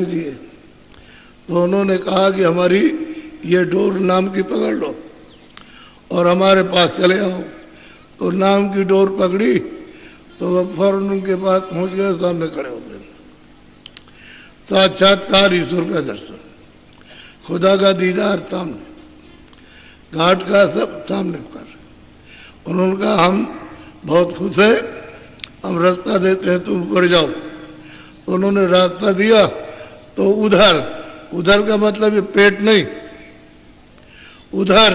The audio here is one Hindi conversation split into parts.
दिए तो उन्होंने कहा कि हमारी ये डोर नाम की पकड़ लो और हमारे पास चले आओ। तो नाम की डोर पकड़ी तो वह फौरन उनके पास पहुंच गए, सामने खड़े हो गए। साक्षात्कार ईश्वर का दर्शन, खुदा का दीदार सामने, घाट का सब सामने कर। उन्होंने कहा हम बहुत खुश है, हम रास्ता देते हैं, तुम ऊपर जाओ। तो उन्होंने रास्ता दिया तो उधर का मतलब ये पेट नहीं, उधर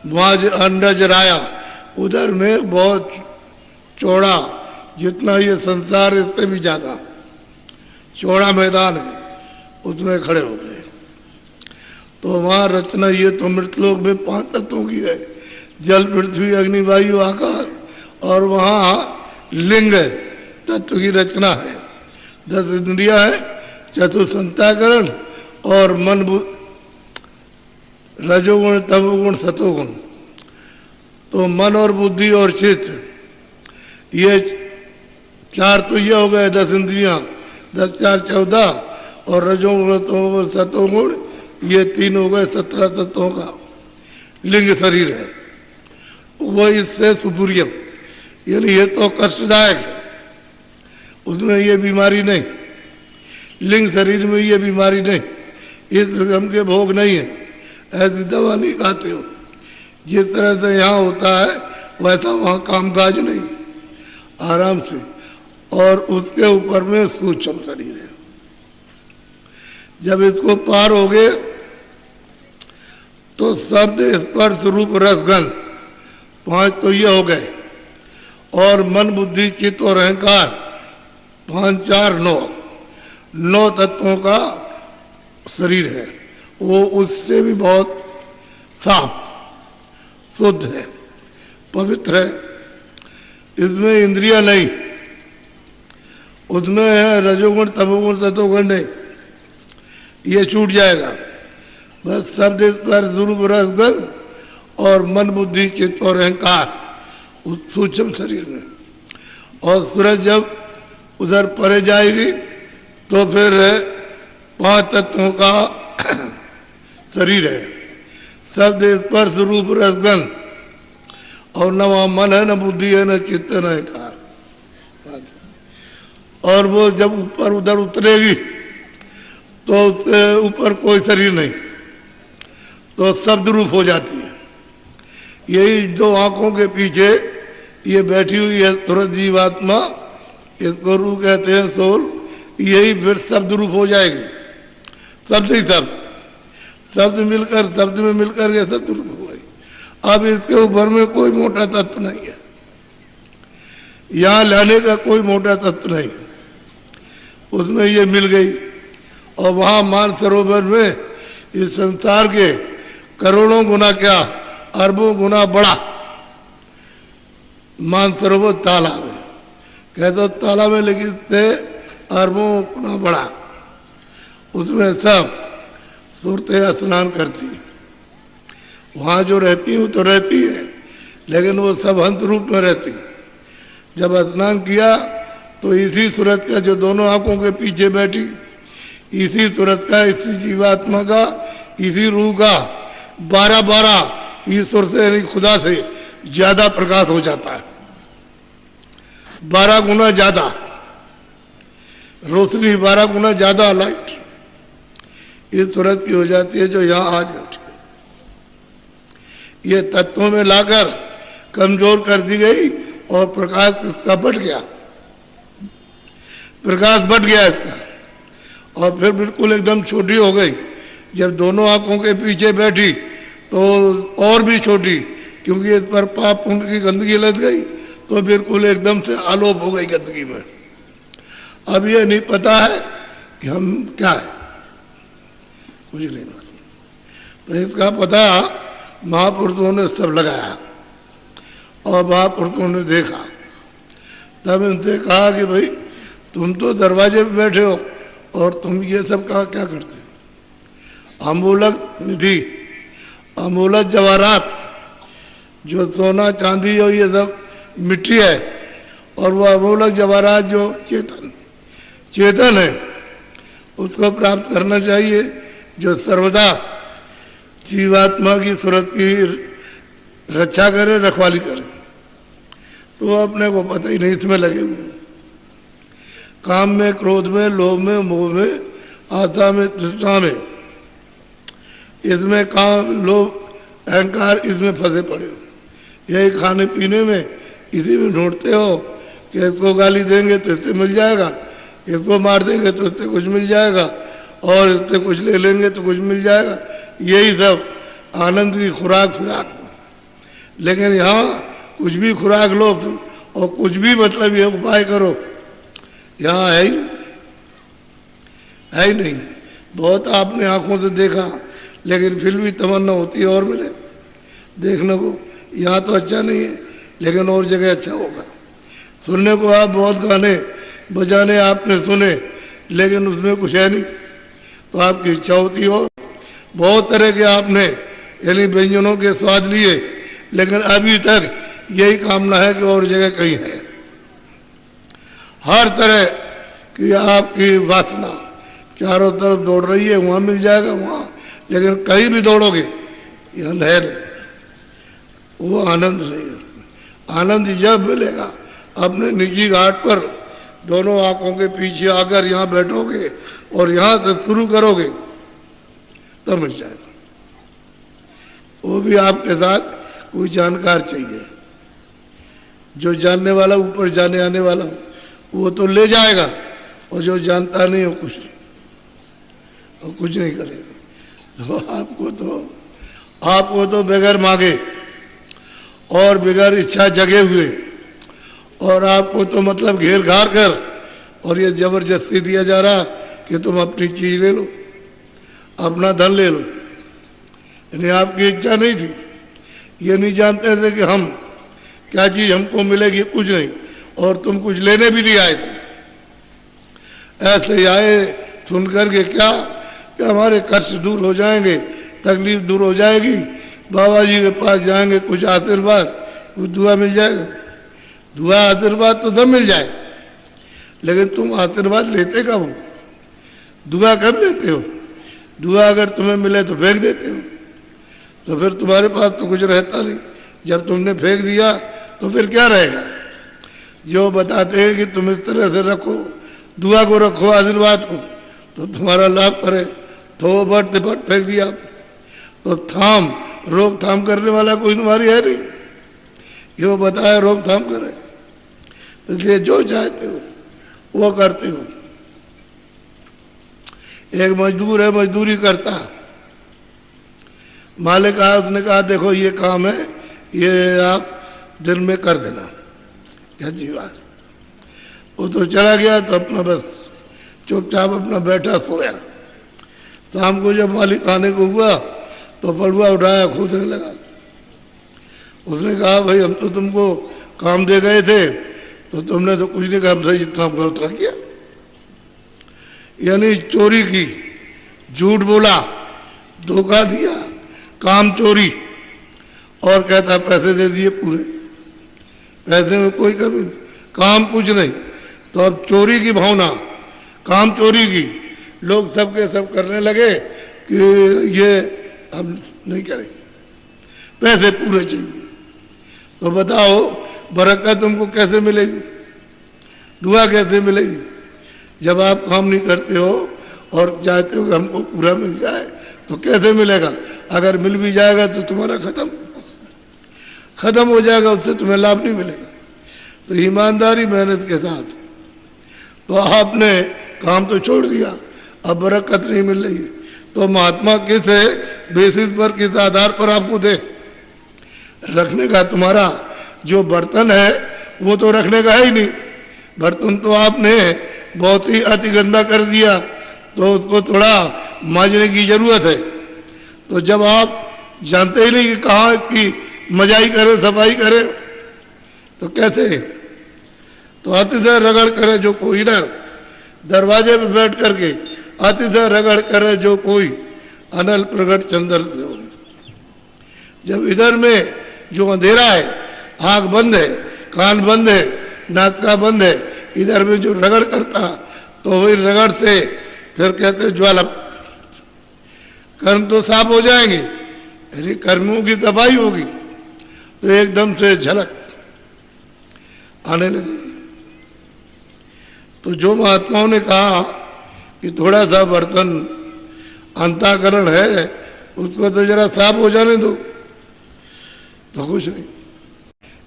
वहाँ अंडा आया, उधर में बहुत चौड़ा, जितना ये संसार इससे भी ज़्यादा चौड़ा मैदान है, उसमें खड़े हो गए। तो वहाँ रचना ये तो मृतलोक में 5 तत्वों की है, जल पृथ्वी अग्नि वायु आकाश, और वहाँ लिंग तत्व की रचना है। 10 इंद्रियाँ है, चतुर्संताकरण और मन रजोगुण तमोगुण सतोगुण। तो मन और बुद्धि और चित्त ये 4 तो ये हो गए 10 इंद्रियाँ, 10 4 14, और रजोगुण तमोगुण सतोगुण ये 3 हो गए 17 तत्वों का लिंग शरीर है। वो इससे सुपुरियम, यानी ये तो कष्टदायक है, उसमें ये बीमारी नहीं, लिंग शरीर में ये बीमारी नहीं, इस रकम के भोग नहीं है, ऐसी दवा नहीं खाते हो। जिस तरह से यहाँ होता है वैसा वहाँ कामकाज नहीं, आराम से। और उसके ऊपर में सूक्ष्म शरीर है। जब इसको पार हो गए तो शब्द स्पर्श रूप रसगंध 5 तो ये हो गए, और मन बुद्धि चित्त और अहंकार 5 4 9 तत्वों का शरीर है। वो उससे भी बहुत साफ शुद्ध है, पवित्र है। इसमें इंद्रियां नहीं, उसमें है रजोगुण तमोगुण सतोगुण नहीं, ये छूट जाएगा। बस शब्द स्पर्श रूप रसगंध और मन बुद्धि चित्त और अहंकार उस सूक्ष्म शरीर में। और सूरज जब उधर परे जाएगी तो फिर 5 तत्वों का शरीर है, शब्द स्पर्श रूप रसगंध, और न वहाँ मन है, न बुद्धि है, न चित्त है, न अहंकार। और वो जब ऊपर उधर उतरेगी तो उसके ऊपर कोई शरीर नहीं, तो शब्द रूप हो जाती है। यही जो आंखों के पीछे ये बैठी हुई है तुरंत जीवात्मा, इसको रूह कहते हैं, सोल, यही फिर शब्द रूप हो जाएगी। शब्द ही शब्द मिलकर शब्द में मिलकर के शब्द रूप हो गई। अब इसके ऊपर में कोई मोटा तत्व नहीं है, यहाँ लाने का कोई मोटा तत्व नहीं, उसमें ये मिल गई। और वहाँ मानसरोवर में इस संसार के करोड़ों गुना क्या, अरबों गुना बड़ा मानसरोवर तालाब है। कह दो तालाब में, लेकिन थे अरबों गुना बड़ा, उसमें सब सूरतें स्नान करती हैं। वहाँ जो रहती हैं वो तो रहती है, लेकिन वो सब हंस रूप में रहती हैं। जब स्नान किया तो इसी सूरत का, जो दोनों आंखों के पीछे बैठी, इसी सूरत का, इसी जीवात्मा का, इसी रूह का 12 ईश्वर से यानी खुदा से ज्यादा प्रकाश हो जाता है, 12 गुना ज्यादा रोशनी, 12 गुना ज्यादा लाइट इस सूरत की हो जाती है जो यहाँ आज बैठी है। ये तत्वों में लाकर कमजोर कर दी गई और प्रकाश इसका बढ़ गया, प्रकाश बढ़ गया इसका, और फिर बिल्कुल एकदम छोटी हो गई। जब दोनों आंखों के पीछे बैठी तो और भी छोटी, क्योंकि इस पर पाप पुण्य की गंदगी लग गई, तो बिल्कुल एकदम से आलोप हो गई गंदगी में। अब ये नहीं पता है कि हम क्या है, कुछ नहीं मालूम। तो इसका पता महापुरुषों ने सब लगाया, और महापुरुषों ने देखा, तब इनसे कहा कि भाई तुम तो दरवाजे पे बैठे हो और तुम ये सब कहा क्या करते हो। अमूलक निधि, अमूलक जवाहरात, जो सोना चांदी और ये सब मिट्टी है, और वह अमूलक जवाहरात जो चेतन है, उसको प्राप्त करना चाहिए जो सर्वदा जीवात्मा की सूरत की रक्षा करे, रखवाली करे। तो वो अपने को पता ही नहीं, इसमें लगे हुए काम में, क्रोध में, लोभ में, मोह में, आशा में, तृष्णा में, इसमें काम, लोभ, अहंकार, इसमें फंसे पड़े हो। यही खाने पीने में, इसी में ढूंढते हो कि इसको गाली देंगे तो इससे मिल जाएगा, इसको मार देंगे तो इससे कुछ मिल जाएगा, और इससे कुछ ले लेंगे तो कुछ मिल जाएगा। यही सब आनंद की खुराक फिराक। लेकिन यहाँ कुछ भी खुराक लो और कुछ भी मतलब ये उपाय करो, यहाँ है ही नहीं। बहुत आपने आंखों से देखा, लेकिन फिर भी तमन्ना होती है और मिले देखने को। यहाँ तो अच्छा नहीं है, लेकिन और जगह अच्छा होगा। सुनने को आप बहुत गाने बजाने आपने सुने, लेकिन उसमें कुछ है नहीं, तो आपकी इच्छा होती हो। बहुत तरह के आपने यानी व्यंजनों के स्वाद लिए, लेकिन अभी तक यही कामना है कि और जगह कहीं है। हर तरह की आपकी वासना चारों तरफ दौड़ रही है, वहाँ मिल जाएगा वहाँ, लेकिन कहीं भी दौड़ोगे यह है नहीं, वो आनंद नहीं है। आनंद जब मिलेगा अपने निजी घाट पर दोनों आंखों के पीछे आकर यहाँ बैठोगे और यहाँ से शुरू करोगे, तब मिल जाएगा। वो भी आपके साथ कोई जानकार चाहिए, जो जानने वाला, ऊपर जाने आने वाला वो तो ले जाएगा, और जो जानता नहीं हो कुछ नहीं करेगा। तो आपको तो बगैर मांगे और बगैर इच्छा जगे हुए, और आपको तो मतलब घेर घार कर, और ये जबरदस्ती दिया जा रहा कि तुम अपनी चीज ले लो, अपना धन ले लो। यानी आपकी इच्छा नहीं थी, ये नहीं जानते थे कि हम क्या चीज हमको मिलेगी, कुछ नहीं, और तुम कुछ लेने भी नहीं आए थे। ऐसे ही आए सुन कर के क्या कि हमारे कष्ट दूर हो जाएंगे, तकलीफ दूर हो जाएगी, बाबा जी के पास जाएंगे, कुछ आशीर्वाद, कुछ दुआ मिल जाएगा। दुआ आशीर्वाद तो सब मिल जाए, लेकिन तुम आशीर्वाद लेते कब हो? दुआ कब लेते हो? दुआ अगर तुम्हें मिले तो फेंक देते हो, तो फिर तुम्हारे पास तो कुछ रहता नहीं। जब तुमने फेंक दिया तो फिर क्या रहेगा? जो बताते हैं कि तुम इस तरह से रखो, दुआ को रखो, आशीर्वाद को, तो तुम्हारा लाभ करे, तो बढ़ते बढ़ फेंक दिया। तो रोकथाम करने वाला कोई तुम्हारी है नहीं, ये बताया रोकथाम करे। इसलिए जो चाहते हो वो करते हो। एक मजदूर है, मजदूरी करता, मालिक आया, उसने कहा देखो ये काम है, ये आप दिन में कर देना। क्या जी बात। वो तो चला गया, तो अपना बस चुपचाप अपना बैठा सोया। शाम को जब मालिक आने को हुआ तो पड़ुआ उठाया, खोदने लगा। उसने कहा भाई हम तो तुमको काम दे गए थे, तो तुमने तो कुछ नहीं काम था, जितना हमको उतना किया। यानी चोरी की, झूठ बोला, धोखा दिया, काम चोरी, और कहता पैसे दे दिए पूरे, पैसे में कोई कमी नहीं, काम कुछ नहीं। तो अब चोरी की भावना, काम चोरी की, लोग सबके सब करने लगे कि ये हम नहीं करेंगे, पैसे पूरे चाहिए। तो बताओ बरकत तुमको कैसे मिलेगी, दुआ कैसे मिलेगी? जब आप काम नहीं करते हो और चाहते हो कि हमको पूरा मिल जाए, तो कैसे मिलेगा? अगर मिल भी जाएगा तो तुम्हारा खत्म हो जाएगा, उससे तुम्हें लाभ नहीं मिलेगा। तो ईमानदारी मेहनत के साथ, तो आपने काम तो छोड़ दिया, अब बरकत नहीं मिल रही है। तो महात्मा किस बेसिस पर, किस आधार पर आपको दे? रखने का तुम्हारा जो बर्तन है वो तो रखने का है ही नहीं। बर्तन तो आपने बहुत ही अति गंदा कर दिया, तो उसको थोड़ा मांजने की जरूरत है। तो जब आप जानते ही नहीं कि कहाँ की मजाई करे, सफाई करे, तो कैसे? तो अतिशय रगड़ करे जो कोई इधर दरवाजे पे बैठ करके, अतिशय रगड़ करे जो कोई अनल प्रगट चंद्र से हो। जब इधर में जो अंधेरा है, आंख बंद है, कान बंद है, नाक का बंद है, इधर में जो रगड़ करता, तो वही रगड़ से फिर कहते हैं ज्वाला, कर्म तो साफ हो जाएंगे, यानी कर्मों की तबाही होगी तो एकदम से झलक आने लगेगी। तो जो महात्माओं ने कहा कि थोड़ा सा बर्तन अंतःकरण है उसको तो जरा साफ हो जाने दो, तो कुछ नहीं,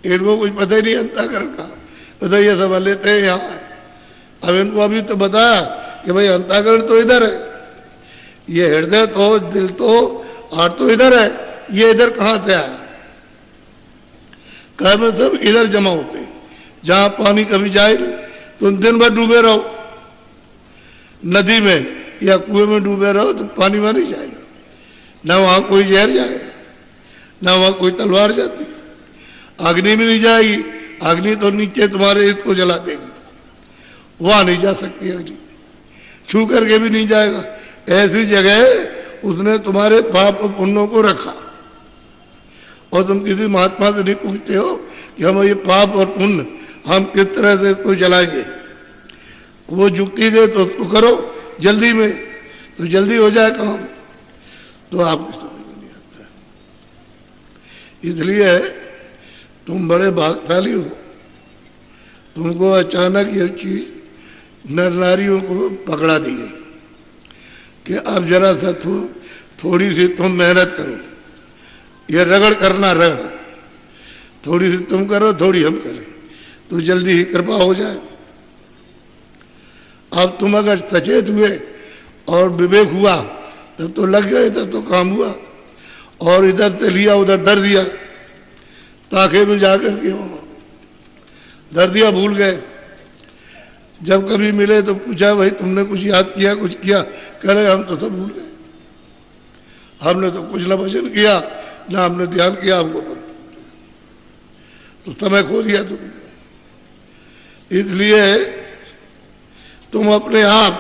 इनको कुछ पता ही नहीं अंतःकरण का, तो ये सब लेते हैं यहाँ है। अब इनको अभी तो बताया कि भाई अंतःकरण तो इधर है, ये हृदय तो दिल तो हार्ट तो इधर है, ये इधर कहाँ से आया? कर्म सब इधर जमा होते हैं, जहाँ पानी कभी जाए नहीं, तुम दिन भर डूबे रहो नदी में या कुएं में डूबे रहो तो पानी वहाँ नहीं जाएगा, ना वहाँ कोई जहर जाएगा, ना वहाँ कोई तलवार जाती, अग्नि भी नहीं जाएगी, अग्नि तो नीचे तुम्हारे इसको जला देगी, वहाँ नहीं जा सकती अग्नि, छू करके भी नहीं जाएगा। ऐसी जगह उसने तुम्हारे पाप और पुण्यों को रखा, और तुम किसी महात्मा से नहीं पूछते हो कि हम ये पाप और पुण्य हम किस तरह से इसको जलाएंगे, वो जुक्ति दे तो उसको करो जल्दी में, तो जल्दी हो जाए काम, तो आपको समझ में नहीं आता। इसलिए तुम बड़े भाग्यशाली हो, तुमको अचानक ये चीज नर नारियों को पकड़ा दी गई कि अब जरा सा थोड़ी सी तुम मेहनत करो, ये रगड़ करना रगड़, थोड़ी सी तुम करो थोड़ी हम करें तो जल्दी ही कृपा हो जाए। अब तुम अगर सचेत हुए और विवेक हुआ तब तो लग गए, तब तो काम हुआ, और इधर से लिया उधर धर दिया, ताके में जाकर के धर दिया, भूल गए। जब कभी मिले तो पूछा भाई तुमने कुछ याद किया, कुछ किया? कह रहे हम तो सब भूल गए, हमने तो कुछ ना भजन किया ना हमने ध्यान किया, हमको तो समय खो दिया तुमने। इसलिए तुम अपने आप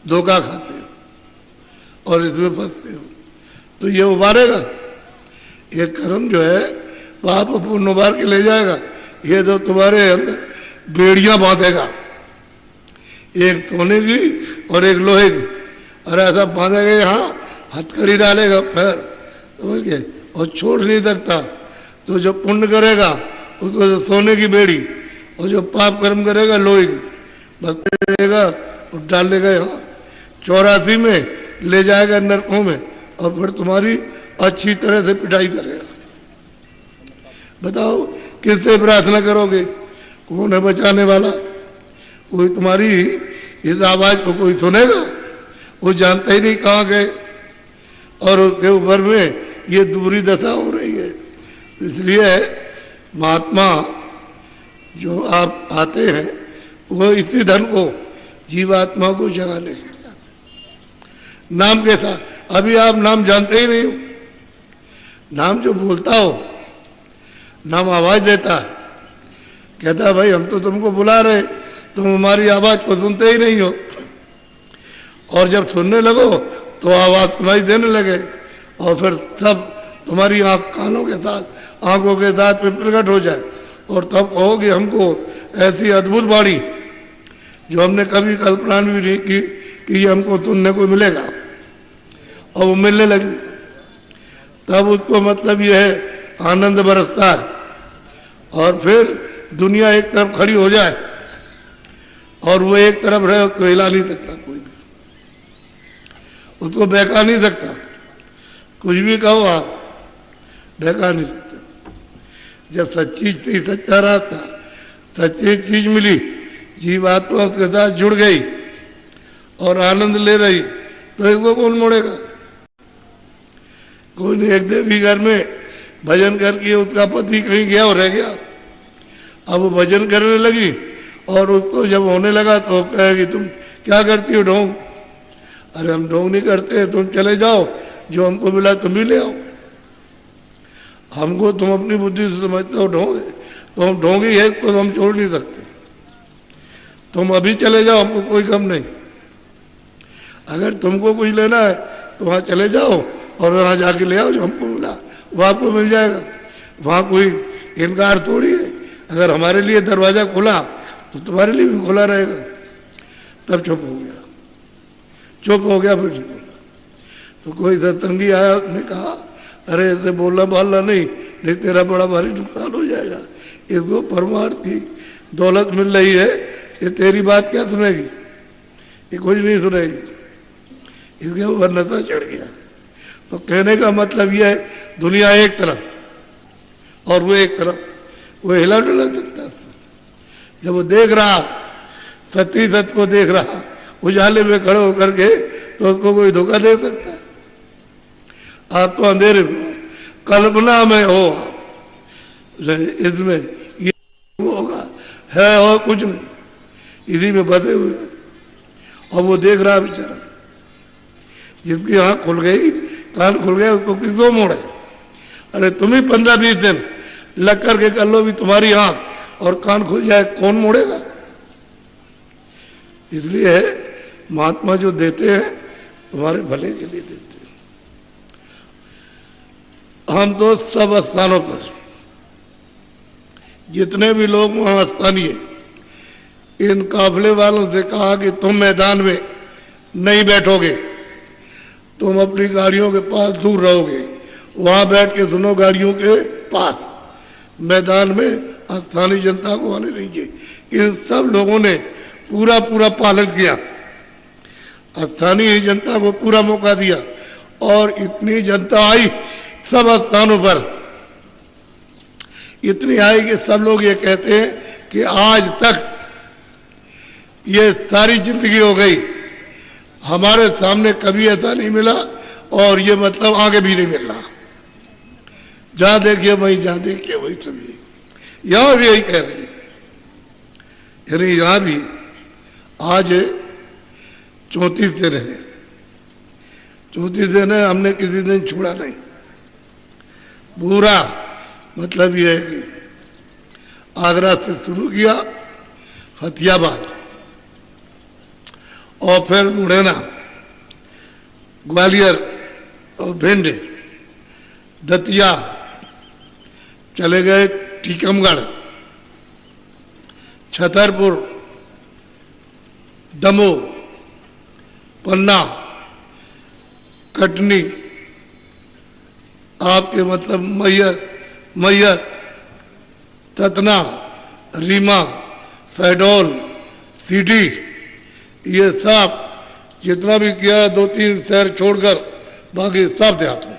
धोखा खाते हो और इसमें फंसते हो, तो ये उबारेगा, ये कर्म जो है पाप पुण्य उबार के ले जाएगा, ये तो तुम्हारे अंदर बेड़ियां बांधेगा, एक सोने की और एक लोहे की, और ऐसा बांधेगा यहाँ हथकड़ी डालेगा पैर, समझ गए, और छोड़ नहीं सकता। तो जो पुण्य करेगा उसको तो सोने की बेड़ी, और जो पाप कर्म करेगा लोहे की, बस करेगा और डाल देगा यहाँ 84 में ले जाएगा नरकों में, और फिर तुम्हारी अच्छी तरह से पिटाई करेगा। बताओ किससे प्रार्थना करोगे? कौन है बचाने वाला? कोई तुम्हारी इस आवाज को कोई सुनेगा? वो जानता ही नहीं कहाँ गए, और उसके ऊपर में ये दूरी दशा हो रही है। इसलिए महात्मा जो आप आते हैं वो इसी धन को जीवात्मा को जगाने के लिए आते। नाम कैसा? अभी आप नाम जानते ही नहीं हो, नाम जो बोलता हो, नाम आवाज देता है, कहता है भाई हम तो तुमको बुला रहे, तुम हमारी आवाज को सुनते ही नहीं हो, और जब सुनने लगो तो आवाज सुनाई देने लगे, और फिर सब तुम्हारी आंख कानों के साथ आंखों के साथ में प्रकट हो जाए, और तब कहोगे हमको ऐसी अद्भुत वाणी जो हमने कभी कल्पना भी नहीं की कि ये हमको सुनने को मिलेगा, और वो मिलने लगी। तब उसको मतलब ये है आनंद बरसता है, और फिर दुनिया एक तरफ खड़ी हो जाए और वो एक तरफ रहे, उसको हिला नहीं सकता कोई भी, उसको बहका नहीं सकता, कुछ भी कहो आप बहका नहीं सकते। जब सच्ची थी, सच्चा रास्ता, सच्ची चीज मिली, जीवात्मा उसके साथ जुड़ गई और आनंद ले रही, तो इसको कौन मोड़ेगा? कोई नहीं। एक देवी घर में भजन करके उसका पति कहीं गया और रह गया, अब वो भजन करने लगी, और उसको जब होने लगा तो कहेगी तुम क्या करती हो ढोंग? अरे हम ढोंग नहीं करते, तुम चले जाओ, जो हमको मिला तुम भी ले आओ, हमको तुम अपनी बुद्धि से समझते हो ढोंग है, तो हम ढोंग ही है, तो हम छोड़ नहीं सकते, तुम अभी चले जाओ, हमको कोई गम नहीं। अगर तुमको कुछ लेना है तो वहाँ चले जाओ और वहाँ जाके ले आओ, जो हमको मिला वो आपको मिल जाएगा, वहाँ कोई इनकार थोड़ी है। अगर हमारे लिए दरवाज़ा खुला तो तुम्हारे लिए भी खुला रहेगा। तब चुप हो गया। चुप हो गया, फिर नहीं बोला। तो कोई सत्संगी आया, उसने कहा अरे ऐसे बोलना बालना नहीं, नहीं तेरा बड़ा भारी नुकसान हो जाएगा। इसको परमार्थ की दौलत मिल रही है, ये तेरी बात क्या सुनेगी, ये कुछ नहीं सुनेगी। इसके ऊपर नशा चढ़ गया। तो कहने का मतलब यह है, दुनिया एक तरफ और वो एक तरफ, वो हिला डुला सकता। जब वो देख रहा, सत्य सत्य को देख रहा उजाले में खड़े होकर के, तो उसको कोई धोखा दे सकता? आप तो अंधेरे में हो, कल्पना में हो, इसमें ये होगा है और कुछ नहीं, इसी में बंधे हुए। और वो देख रहा बेचारा, जिसकी आँख खुल गई, कान खुल गए, उसको किसको मोड़े? अरे तुम ही 15-20 दिन लग करके कर लो भी, तुम्हारी आँख और कान खुल जाए, कौन मोड़ेगा? इसलिए महात्मा जो देते हैं तुम्हारे भले के लिए देते हैं। हम तो सब स्थानों पर जितने भी लोग वहाँ स्थानीय, इन काफिले वालों से कहा कि तुम मैदान में नहीं बैठोगे, तुम अपनी गाड़ियों के पास दूर रहोगे, वहाँ बैठ के सुनो गाड़ियों के पास, मैदान में स्थानीय जनता को आने दीजिए। इन सब लोगों ने पूरा पूरा पालन किया, स्थानीय जनता को पूरा मौका दिया, और इतनी जनता आई सब स्थानों पर, इतनी आई कि सब लोग ये कहते हैं कि आज तक ये सारी जिंदगी हो गई, हमारे सामने कभी ऐसा नहीं मिला, और ये मतलब आगे भी नहीं मिल रहा। जहाँ देखिए वही, जहाँ देखिए वही, सभी यहाँ भी यही कह रहे हैं। यानी यहाँ भी आज 34 दिन है, 34 दिन है, हमने किसी दिन छोड़ा नहीं। पूरा मतलब ये है कि आगरा से शुरू किया, फतेहाबाद, और फिर मुरैना, ग्वालियर और भिंड, दतिया, चले गए टीकमगढ़, छतरपुर, दमोह, पन्ना, कटनी, आपके मतलब मैयर, सतना, रीमा, शहडोल, सीधी, ये सब जितना भी किया, 2-3 शहर छोड़कर बाकी सब देहातों।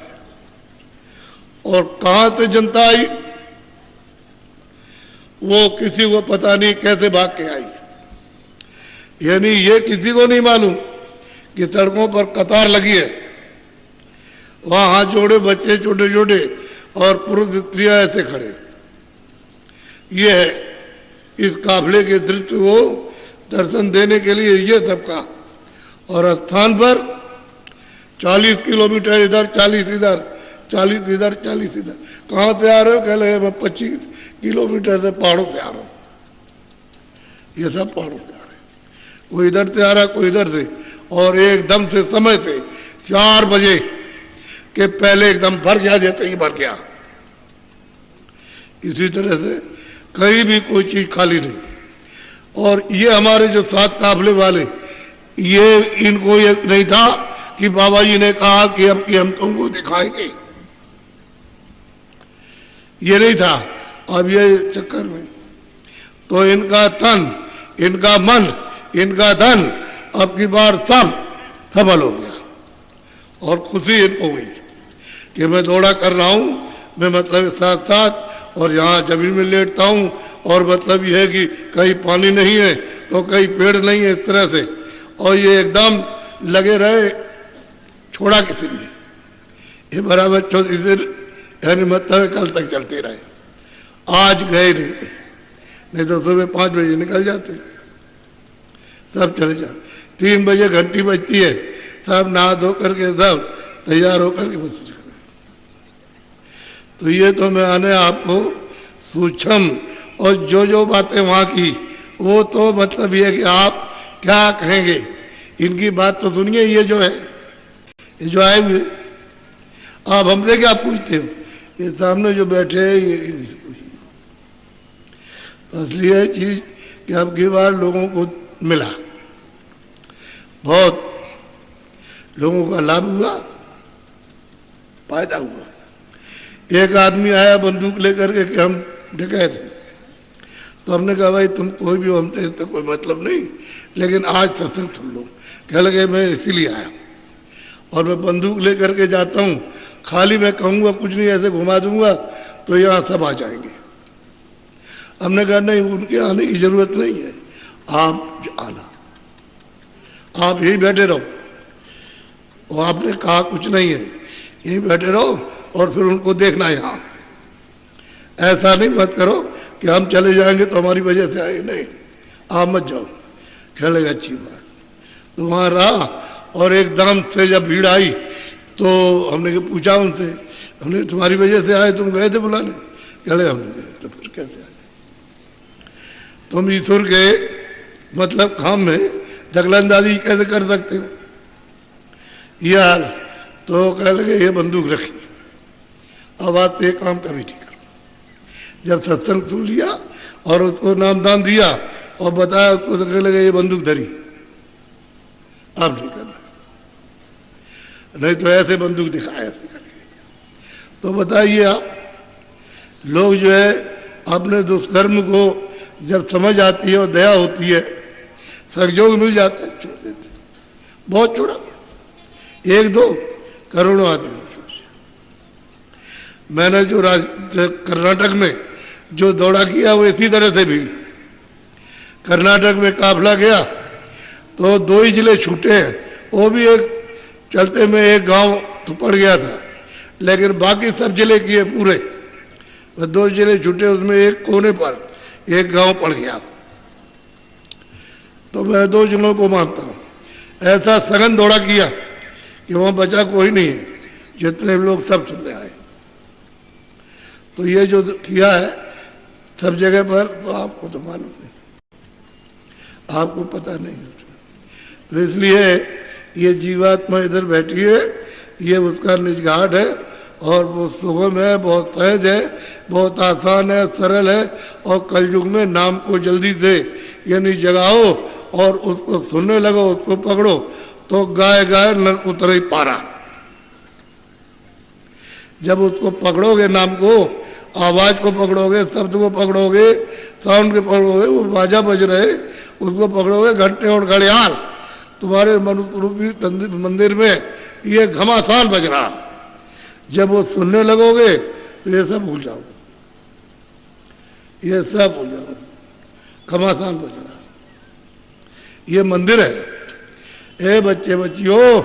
और कहाँ से जनता आई वो किसी को पता नहीं, कैसे भाग के आई। यानी ये किसी को नहीं मालूम कि सड़कों पर कतार लगी है, वहाँ हाथ जोड़े बच्चे छोटे छोटे और पुरुष स्त्रियाँ ऐसे खड़े। ये है इस काफिले के दृश्य को दर्शन देने के लिए ये सबका। और स्थान पर 40 किलोमीटर इधर, 40 इधर, 40 इधर, 40 इधर। कहाँ से आ रहे हो? कह रहे मैं 25 किलोमीटर से पहाड़ों से आ रहा हूँ। ये सब पहाड़ों से आ रहे हैं, कोई इधर से आ रहा, कोई इधर से। और एकदम से समय से 4 बजे के पहले एकदम भर गया, जैसे ही भर गया। इसी तरह से कहीं भी कोई चीज खाली नहीं। और ये हमारे जो 7 काफिले वाले, ये इनको ये नहीं था कि बाबा जी ने कहा कि अब कि हम तुमको दिखाएंगे, ये नहीं था। अब ये चक्कर में तो इनका तन, इनका मन, इनका धन अब की बार सब सफल हो गया। और खुशी इनको हुई कि मैं दौड़ा कर रहा हूँ, मैं मतलब साथ साथ, और यहाँ जमीन में लेटता हूँ, और मतलब ये है कि कहीं पानी नहीं है तो कहीं पेड़ नहीं है, इस तरह से। और ये एकदम लगे रहे, छोड़ा किसी ने। ये बराबर 34 दिन, यानी मतलब कल तक चलते रहे। आज गए नहीं तो सुबह 5 बजे निकल जाते, सब चले जाते। 3 बजे घंटी बजती है, सब नहा धो करके सब तैयार होकर के बस। तो ये तो मैंने आपको सूक्ष्म, और जो बातें वहाँ की वो तो मतलब ये कि आप क्या कहेंगे, इनकी बात तो सुनिए। ये जो है, ये जो आए हुए, आप हमसे क्या पूछते हो? ये सामने जो बैठे हैं ये इनसे पूछिए। असली है चीज कि अब की बार लोगों को मिला, बहुत लोगों का लाभ हुआ, फायदा हुआ। एक आदमी आया बंदूक लेकर के कि हम डकैत हैं, तो हमने कहा भाई तुम कोई भी हो, हमसे तो कोई मतलब नहीं, लेकिन आज सत्संग सुन लो। कह लगे मैं इसीलिए आया और मैं बंदूक लेकर के जाता हूँ, खाली मैं कहूँगा कुछ नहीं, ऐसे घुमा दूंगा तो यहाँ सब आ जाएंगे। हमने कहा नहीं, उनके आने की जरूरत नहीं है, आप आना, आप यहीं बैठे रहो। और आपने कहा कुछ नहीं है, यहीं बैठे रहो और फिर उनको देखना यहाँ। ऐसा नहीं मत करो कि हम चले जाएंगे तो हमारी वजह से आए, नहीं, आप मत जाओ। कह लगे अच्छी बात। तो वहाँ रहा और एकदम से जब भीड़ आई तो हमने पूछा उनसे, हमने तुम्हारी वजह से आए, तुम गए थे बुलाने? कह लगे हमने गए। तो फिर कैसे आए? तुम ईश्वर के मतलब काम में दखलंदाजी कैसे कर सकते हो यार? तो कह लगे ये बंदूक रखी, अब आज से काम कभी नहीं करो। जब सत्संग सुन लिया और उसको नामदान दिया और बताया उसको, तो कह लगे ये बंदूक धरी, अब नहीं करना, नहीं तो ऐसे बंदूक दिखाया ऐसे करके। तो बताइए आप, लोग जो है अपने दुष्कर्म को जब समझ आती है और दया होती है, सहयोग मिल जाता है, छोड़ देते। बहुत छोड़ा, एक दो करोड़ों आदमी। मैंने जो कर्नाटक में जो दौड़ा किया वो इसी तरह से भी। कर्नाटक में काफिला गया तो 2 ही जिले छूटे हैं, वो भी एक चलते में एक गांव तो पड़ गया था, लेकिन बाकी सब जिले किए पूरे। 2 जिले छूटे, उसमें एक कोने पर एक गांव पड़ गया। तो मैं 2 जिलों को मानता हूँ। ऐसा सघन दौड़ा किया कि वहाँ बचा कोई नहीं है, जितने लोग सब सुनने आए। तो ये जो किया है सब जगह पर, तो आपको तो मालूम नहीं, आपको पता नहीं। तो इसलिए ये जीवात्मा इधर बैठी है, ये उसका निज घाट है और वो सुगम है, बहुत सहज है, बहुत आसान है, सरल है। और कलयुग में नाम को जल्दी से यानी जगाओ और उसको सुनने लगो, उसको पकड़ो, तो गाय गाय नर उतरे पारा। जब उसको पकड़ोगे, नाम को, आवाज को पकड़ोगे, शब्द को पकड़ोगे, साउंड को पकड़ोगे, वो बाजा बज रहे, उसको पकड़ोगे, घंटे और घड़ियाल तुम्हारे मनुष्य रूपी मंदिर में ये घमासान बज रहा। जब वो सुनने लगोगे तो ये सब भूल जाओगे, ये सब भूल जाओगे, घमासान बज रहा। ये मंदिर है, ए बच्चे बच्चियों,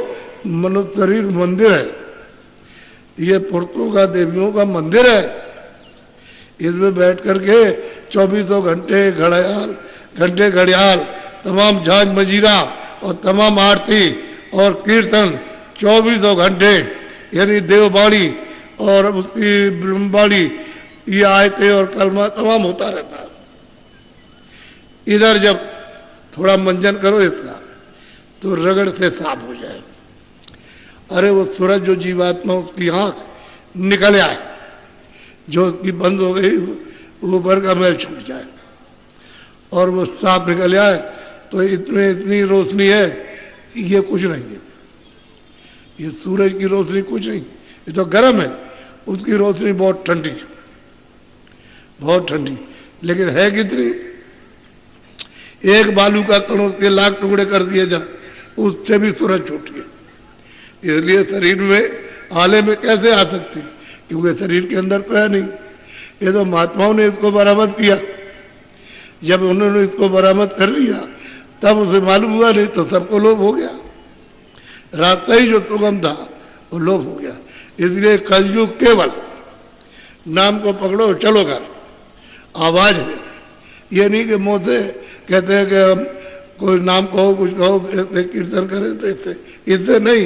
मनुष्य शरीर मंदिर है, ये पुरुषों का, देवियों का मंदिर है। इसमें बैठ करके 24 घंटे घंटे घड़ियाल, तमाम झांझ मजीरा और तमाम आरती और कीर्तन 24 घंटे, यानी देववाणी और उसकी ब्रह्मवाणी, ये आयतें और कलमा तमाम होता रहता है। इधर जब थोड़ा मंजन करो इसका तो रगड़ से साफ हो जाए। अरे वो सूरज जो जीवात्मा, उसकी आंख निकल आए, जो उसकी बंद हो गई, ऊपर का मैल छूट जाए और वो साफ निकल आए, तो इतनी रोशनी है, ये कुछ नहीं है। ये सूरज की रोशनी कुछ नहीं, ये तो गर्म है, उसकी रोशनी बहुत ठंडी, बहुत ठंडी। लेकिन है कितनी? एक बालू का कण उसके लाख टुकड़े कर दिए जाए, उससे भी सूरज छूट गया। इसलिए शरीर में आले में कैसे आ सकती, क्योंकि शरीर के अंदर तो है नहीं। ये तो महात्माओं ने इसको बरामद किया। जब उन्होंने इसको बरामद कर लिया तब उसे मालूम हुआ, नहीं तो सबको लोभ हो गया। रास्ता ही जो सुगम था वो लोभ हो गया। इसलिए कलयुग केवल नाम को पकड़ो, चलो घर, आवाज है। ये नहीं कि मुँह से कहते हैं कि हम कोई नाम कहो, कुछ कहो, कीर्तन करें, तो इससे नहीं,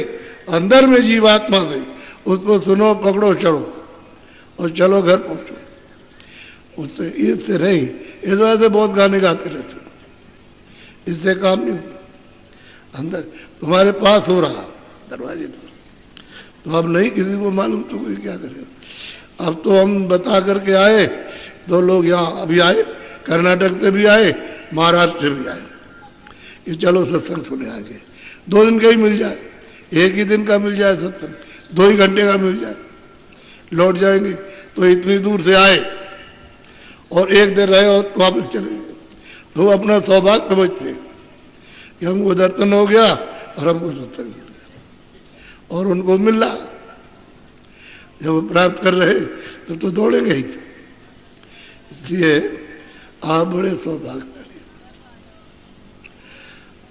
अंदर में जीवात्मा से उसको सुनो, पकड़ो, चढ़ो और चलो घर पहुंचो। उससे इससे नहीं, इस वजह से बहुत गाने गाते रहते, इससे काम नहीं होगा। अंदर तुम्हारे पास हो रहा दरवाजे पर, तो अब नहीं किसी को मालूम, तो कोई क्या करेगा। अब तो हम बता करके आए, 2 लोग यहाँ अभी आए, कर्नाटक से भी आए, महाराष्ट्र से भी आए, कि चलो सत्संग सुने आगे, 2 दिन का ही मिल जाए। एक ही दिन का मिल जाए सत्संग, 2 ही घंटे का मिल जाए, लौट जाएंगे। तो इतनी दूर से आए और 1 दिन रहे और वापस चले गए, तो अपना सौभाग्य समझते कि हमको दर्शन हो गया और हमको सत्संग मिल गया। और उनको मिल रहा, जब वो प्राप्त कर रहे तब तो दौड़ेंगे ही। इसलिए आप बड़े सौभाग्यशाली,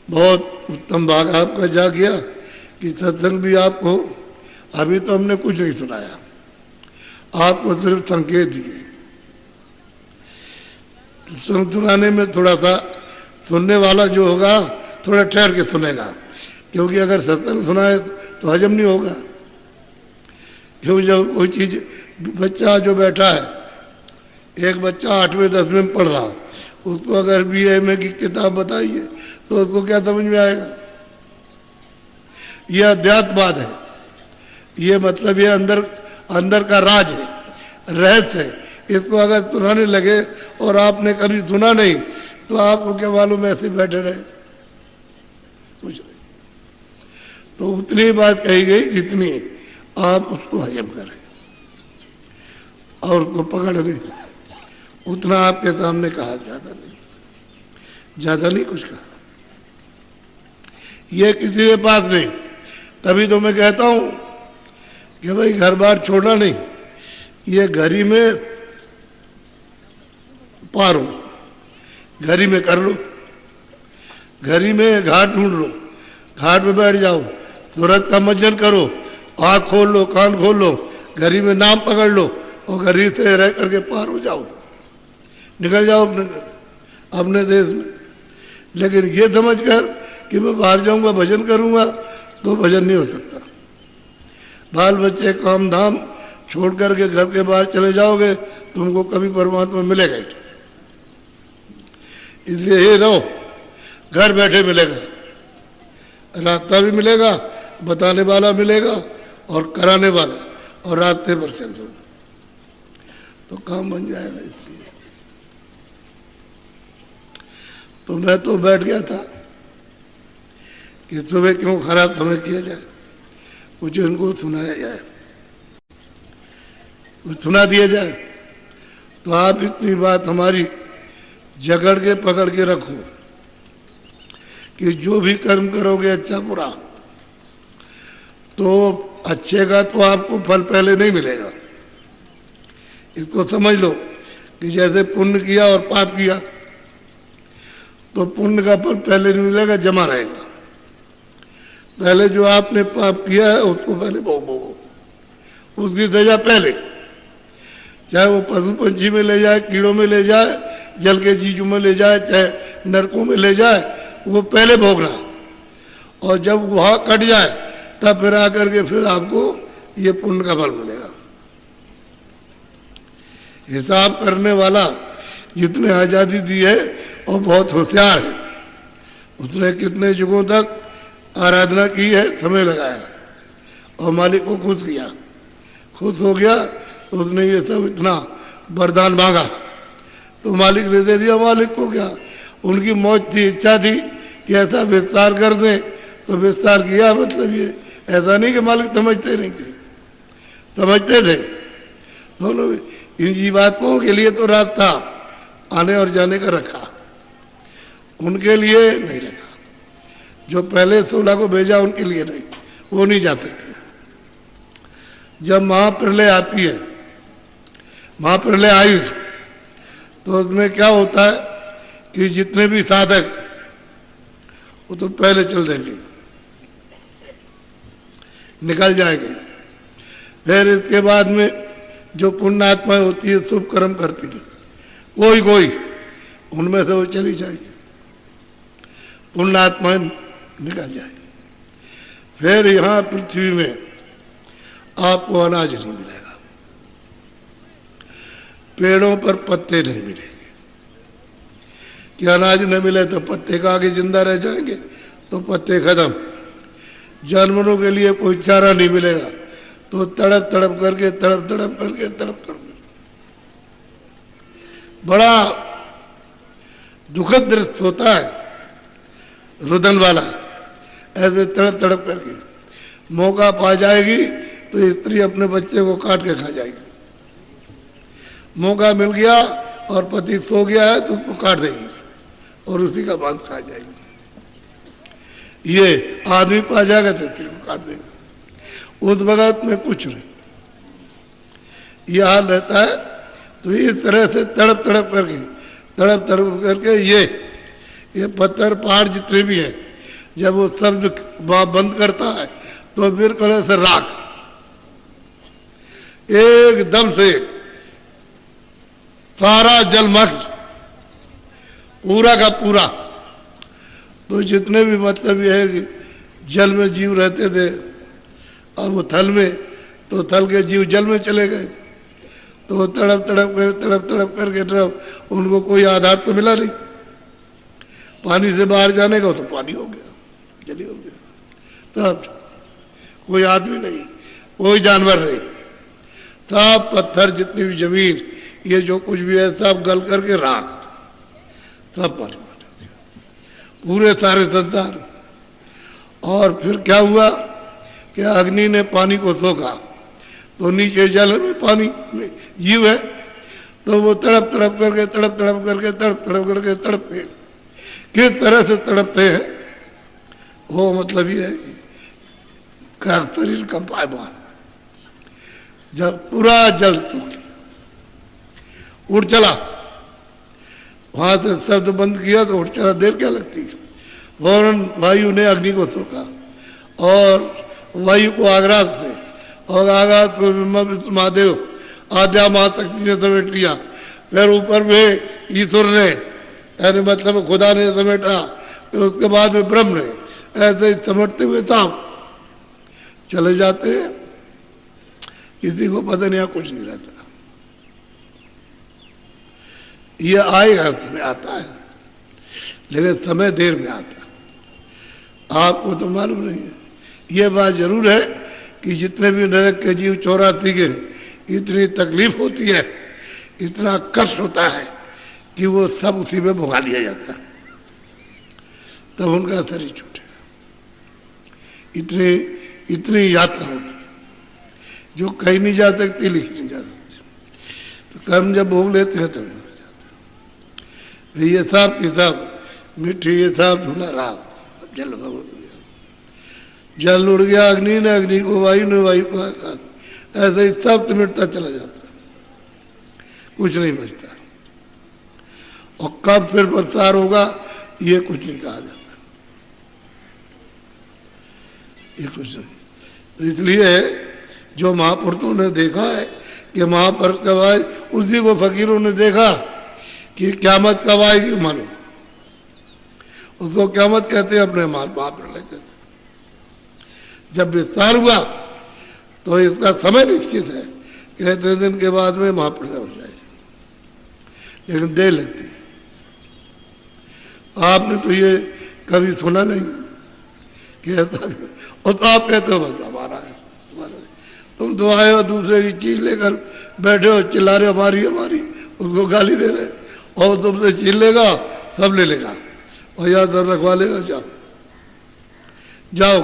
बहुत उत्तम भाग आपका जा गया कि सत्संग भी आपको, अभी तो हमने कुछ नहीं सुनाया, आपको सिर्फ संकेत दिए। सुनाने में थोड़ा सा सुनने वाला जो होगा थोड़ा ठहर के सुनेगा, क्योंकि अगर सत्संग सुनाए तो हजम नहीं होगा। क्योंकि जब कोई चीज़, बच्चा जो बैठा है, एक बच्चा 8वें 10वें में पढ़ रहा, उसको अगर BA की किताब बताइए तो उसको क्या समझ में आएगा? यह अध्यात्मवाद है, ये मतलब ये अंदर का राज है, रहस्य है। इसको अगर सुनाने लगे और आपने कभी सुना नहीं तो आपको क्या मालूम ऐसे बैठे रहे, कुछ नहीं। तो उतनी बात कही गई जितनी आप उसको हजम करें और उसको पकड़ लें, उतना आपके सामने कहा, ज़्यादा नहीं कुछ कहा। ये किसी के पास नहीं। तभी तो मैं कहता हूँ कि भाई घर बार छोड़ना नहीं, ये घर ही में पारो, घर ही में कर लो, घर ही में घाट ढूंढ लो, घाट में बैठ जाओ, सूरत का मंजन करो, आँख खोल लो, कान खोल लो, घर ही में नाम पकड़ लो और घर ही से रह करके पार हो जाओ, निकल जाओ अपने देश में। लेकिन ये समझकर कि मैं बाहर जाऊंगा भजन करूंगा, तो भजन नहीं हो सकता। बाल बच्चे काम धाम छोड़ करके घर के बाहर चले जाओगे, तुमको कभी परमात्मा मिलेगा ही। इसलिए ये रहो, घर बैठे मिलेगा, रास्ता भी मिलेगा, बताने वाला मिलेगा और कराने वाला, और रास्ते पर चल दो तो काम बन जाएगा। इसलिए तो मैं तो बैठ गया था कि सुबह क्यों खराब समय किया जाए, कुछ इनको सुनाया जाए, कुछ सुना दिया जाए। तो आप इतनी बात हमारी जकड़ के पकड़ के रखो कि जो भी कर्म करोगे अच्छा बुरा, तो अच्छे का तो आपको फल पहले नहीं मिलेगा। इसको समझ लो कि जैसे पुण्य किया और पाप किया, तो पुण्य का फल पहले नहीं मिलेगा, जमा रहेगा। पहले जो आपने पाप किया है उसको पहले भोगो, उसकी सजा पहले, चाहे वो पशु पंछी में ले जाए, कीड़ों में ले जाए, जल के जीजू में ले जाए, चाहे नरकों में ले जाए, वो पहले भोगना। और जब वहाँ कट जाए तब फिर आकर के फिर आपको ये पुण्य का फल मिलेगा। हिसाब करने वाला जितने आज़ादी दी है और बहुत होशियार है, उसने कितने युगों तक आराधना की है, समय लगाया और मालिक को खुश किया। खुश हो गया तो उसने ये सब इतना वरदान मांगा तो मालिक ने दे दिया। मालिक को क्या, उनकी मौज थी, इच्छा थी कि ऐसा विस्तार कर दें, तो विस्तार किया। मतलब ये ऐसा नहीं कि मालिक समझते नहीं थे, समझते थे दोनों। इन जीवात्माओं के लिए तो रास्ता आने और जाने का रखा, उनके लिए नहीं रखा। जो पहले 16 को भेजा उनके लिए नहीं, वो नहीं जा सकते। जब महाप्रलय आती है, महाप्रलय आई, तो उसमें क्या होता है कि जितने भी साधक वो तो पहले चल देंगे, निकल जाएंगे। फिर इसके बाद में जो पुण्य आत्माएं होती है, शुभ कर्म करती है, कोई कोई उनमें से वो चली जाएगी, पुण्य आत्माएं निकल जाएगी। फिर यहाँ पृथ्वी में आपको अनाज नहीं मिलेगा, पेड़ों पर पत्ते नहीं मिलेंगे। कि अनाज न मिले तो पत्ते का आगे जिंदा रह जाएंगे, तो पत्ते खत्म। जानवरों के लिए कोई चारा नहीं मिलेगा, तो तड़प तड़प करके बड़ा दुखद दृश्य होता है, रुदन वाला, ऐसे तड़प तड़प करके। मौका पा जाएगी तो स्त्री अपने बच्चे को काट के खा जाएगी। मौका मिल गया और पति सो गया है तो उसको काट देगी और उसी का मांस खा जाएगी। ये आदमी पा जाएगा तो स्त्री को काट देगा। उस वक्त में कुछ नहीं, यह हाल रहता है। तो इस तरह से तड़प तड़प करके ये पत्थर पहाड़ जितने भी हैं, जब वो शब्द बंद करता है तो बिल्कुल से राख एकदम से सारा जलमग्न पूरा का पूरा। तो जितने भी मतलब ये है कि जल में जीव रहते थे और वो थल में, तो थल के जीव जल में चले गए। तो तड़प तड़प करके उनको कोई आधार तो मिला नहीं। पानी से बाहर जाने का तो पानी हो गया, जली हो गया। तब कोई आदमी नहीं, कोई जानवर नहीं, तब पत्थर जितनी भी जमीन ये जो कुछ भी है सब गल करके राख, तब पानी पूरे सारे संसार। और फिर क्या हुआ कि अग्नि ने पानी को सोखा, तो नीचे जल में पानी में जीव है, तो वो तड़प करके तड़पते। किस तरह से तड़पते हैं वो मतलब ये है कि शरीर का पायमान जब पूरा जल सूख लिया, उठ चला, वहां से शब्द बंद किया तो उठ चला। देर क्या लगती है? फौरन वायु ने अग्नि को सोखा और वायु को आगराज से, और आगाज को महादेव आद्या महाशक्ति ने समेट लिया। फिर ऊपर में ईश्वर ने, यानी मतलब खुदा ने समेटा, तो उसके बाद में ब्रह्म ने, ऐसे ही समेटते हुए साहब चले जाते हैं। किसी को पता नहीं, कुछ नहीं रहता। ये आएगा, तुम्हें आता है, लेकिन समय देर में आता है, आपको तो मालूम नहीं है। ये बात जरूर है कि जितने भी नरक के जीव 84 के, इतनी तकलीफ होती है, इतना कष्ट होता है कि वो सब उसी में भुगा लिया जाता है, तब उनका शरीर छूटेगा। इतनी यात्रा होती है जो कहीं नहीं जा सकती, लिख नहीं जा सकती। तो कर्म जब भोग लेते हैं तब जाते हैं। ये सब किताब मिट्टी, ये सब धुला रहा, अब जल भोग जल उड़ गया, अग्नि ने अग्नि को, वायु ने वायु को आकाश, ऐसे ही सब मिटता चला जाता, कुछ नहीं बचता। और कब फिर प्रसार होगा ये कुछ नहीं कहा जाता, ये कुछ नहीं। तो इसलिए जो महापुरुषों ने देखा है कि महापुरुष कब आए, उसी को फकीरों ने देखा कि क़यामत कब आएगी मालूम। उसको क़यामत कहते हैं, अपने महाप्रलय कहते हैं। जब विस्तार हुआ तो इसका समय निश्चित है कि इतने दिन के बाद में महाप्रलय हो जाएगी, लेकिन देर लगती है। आपने तो ये कभी सुना नहीं कि ऐसा, और तो आप कहते हो बस हमारा है, तुम तो आए हो दूसरे की चीज लेकर बैठे हो, चिल्ला रहे हमारी हमारी, उसको गाली दे रहे, और तुमसे छीन लेगा, सब ले लेगा और याद रखवा लेगा। जाओ जाओ,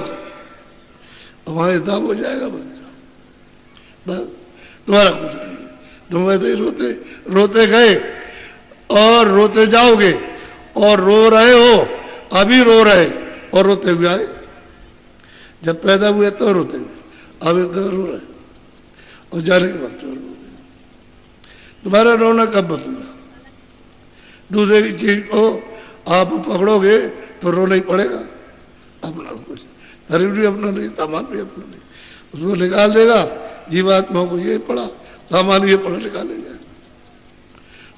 वहाँ हिसाब हो जाएगा, बस तुम्हारा कुछ नहीं है। तुम ऐसे ही रोते गए और रोते जाओगे, और रो रहे हो, अभी रो रहे और रोते हुए आए। जब पैदा हुए तो रोते हुए, अभी तो रो रहे और जाने के वक्त रो रहे। तुम्हारा रोना कब बदलेगा? दूसरे की चीज को आप पकड़ोगे तो रोना ही पड़ेगा। अपना कुछ शरीर भी अपना नहीं, सामान भी अपना नहीं, उसको निकाल देगा। जीवात्मा को ये पड़ा, सामान ये पड़ा, निकालेगा।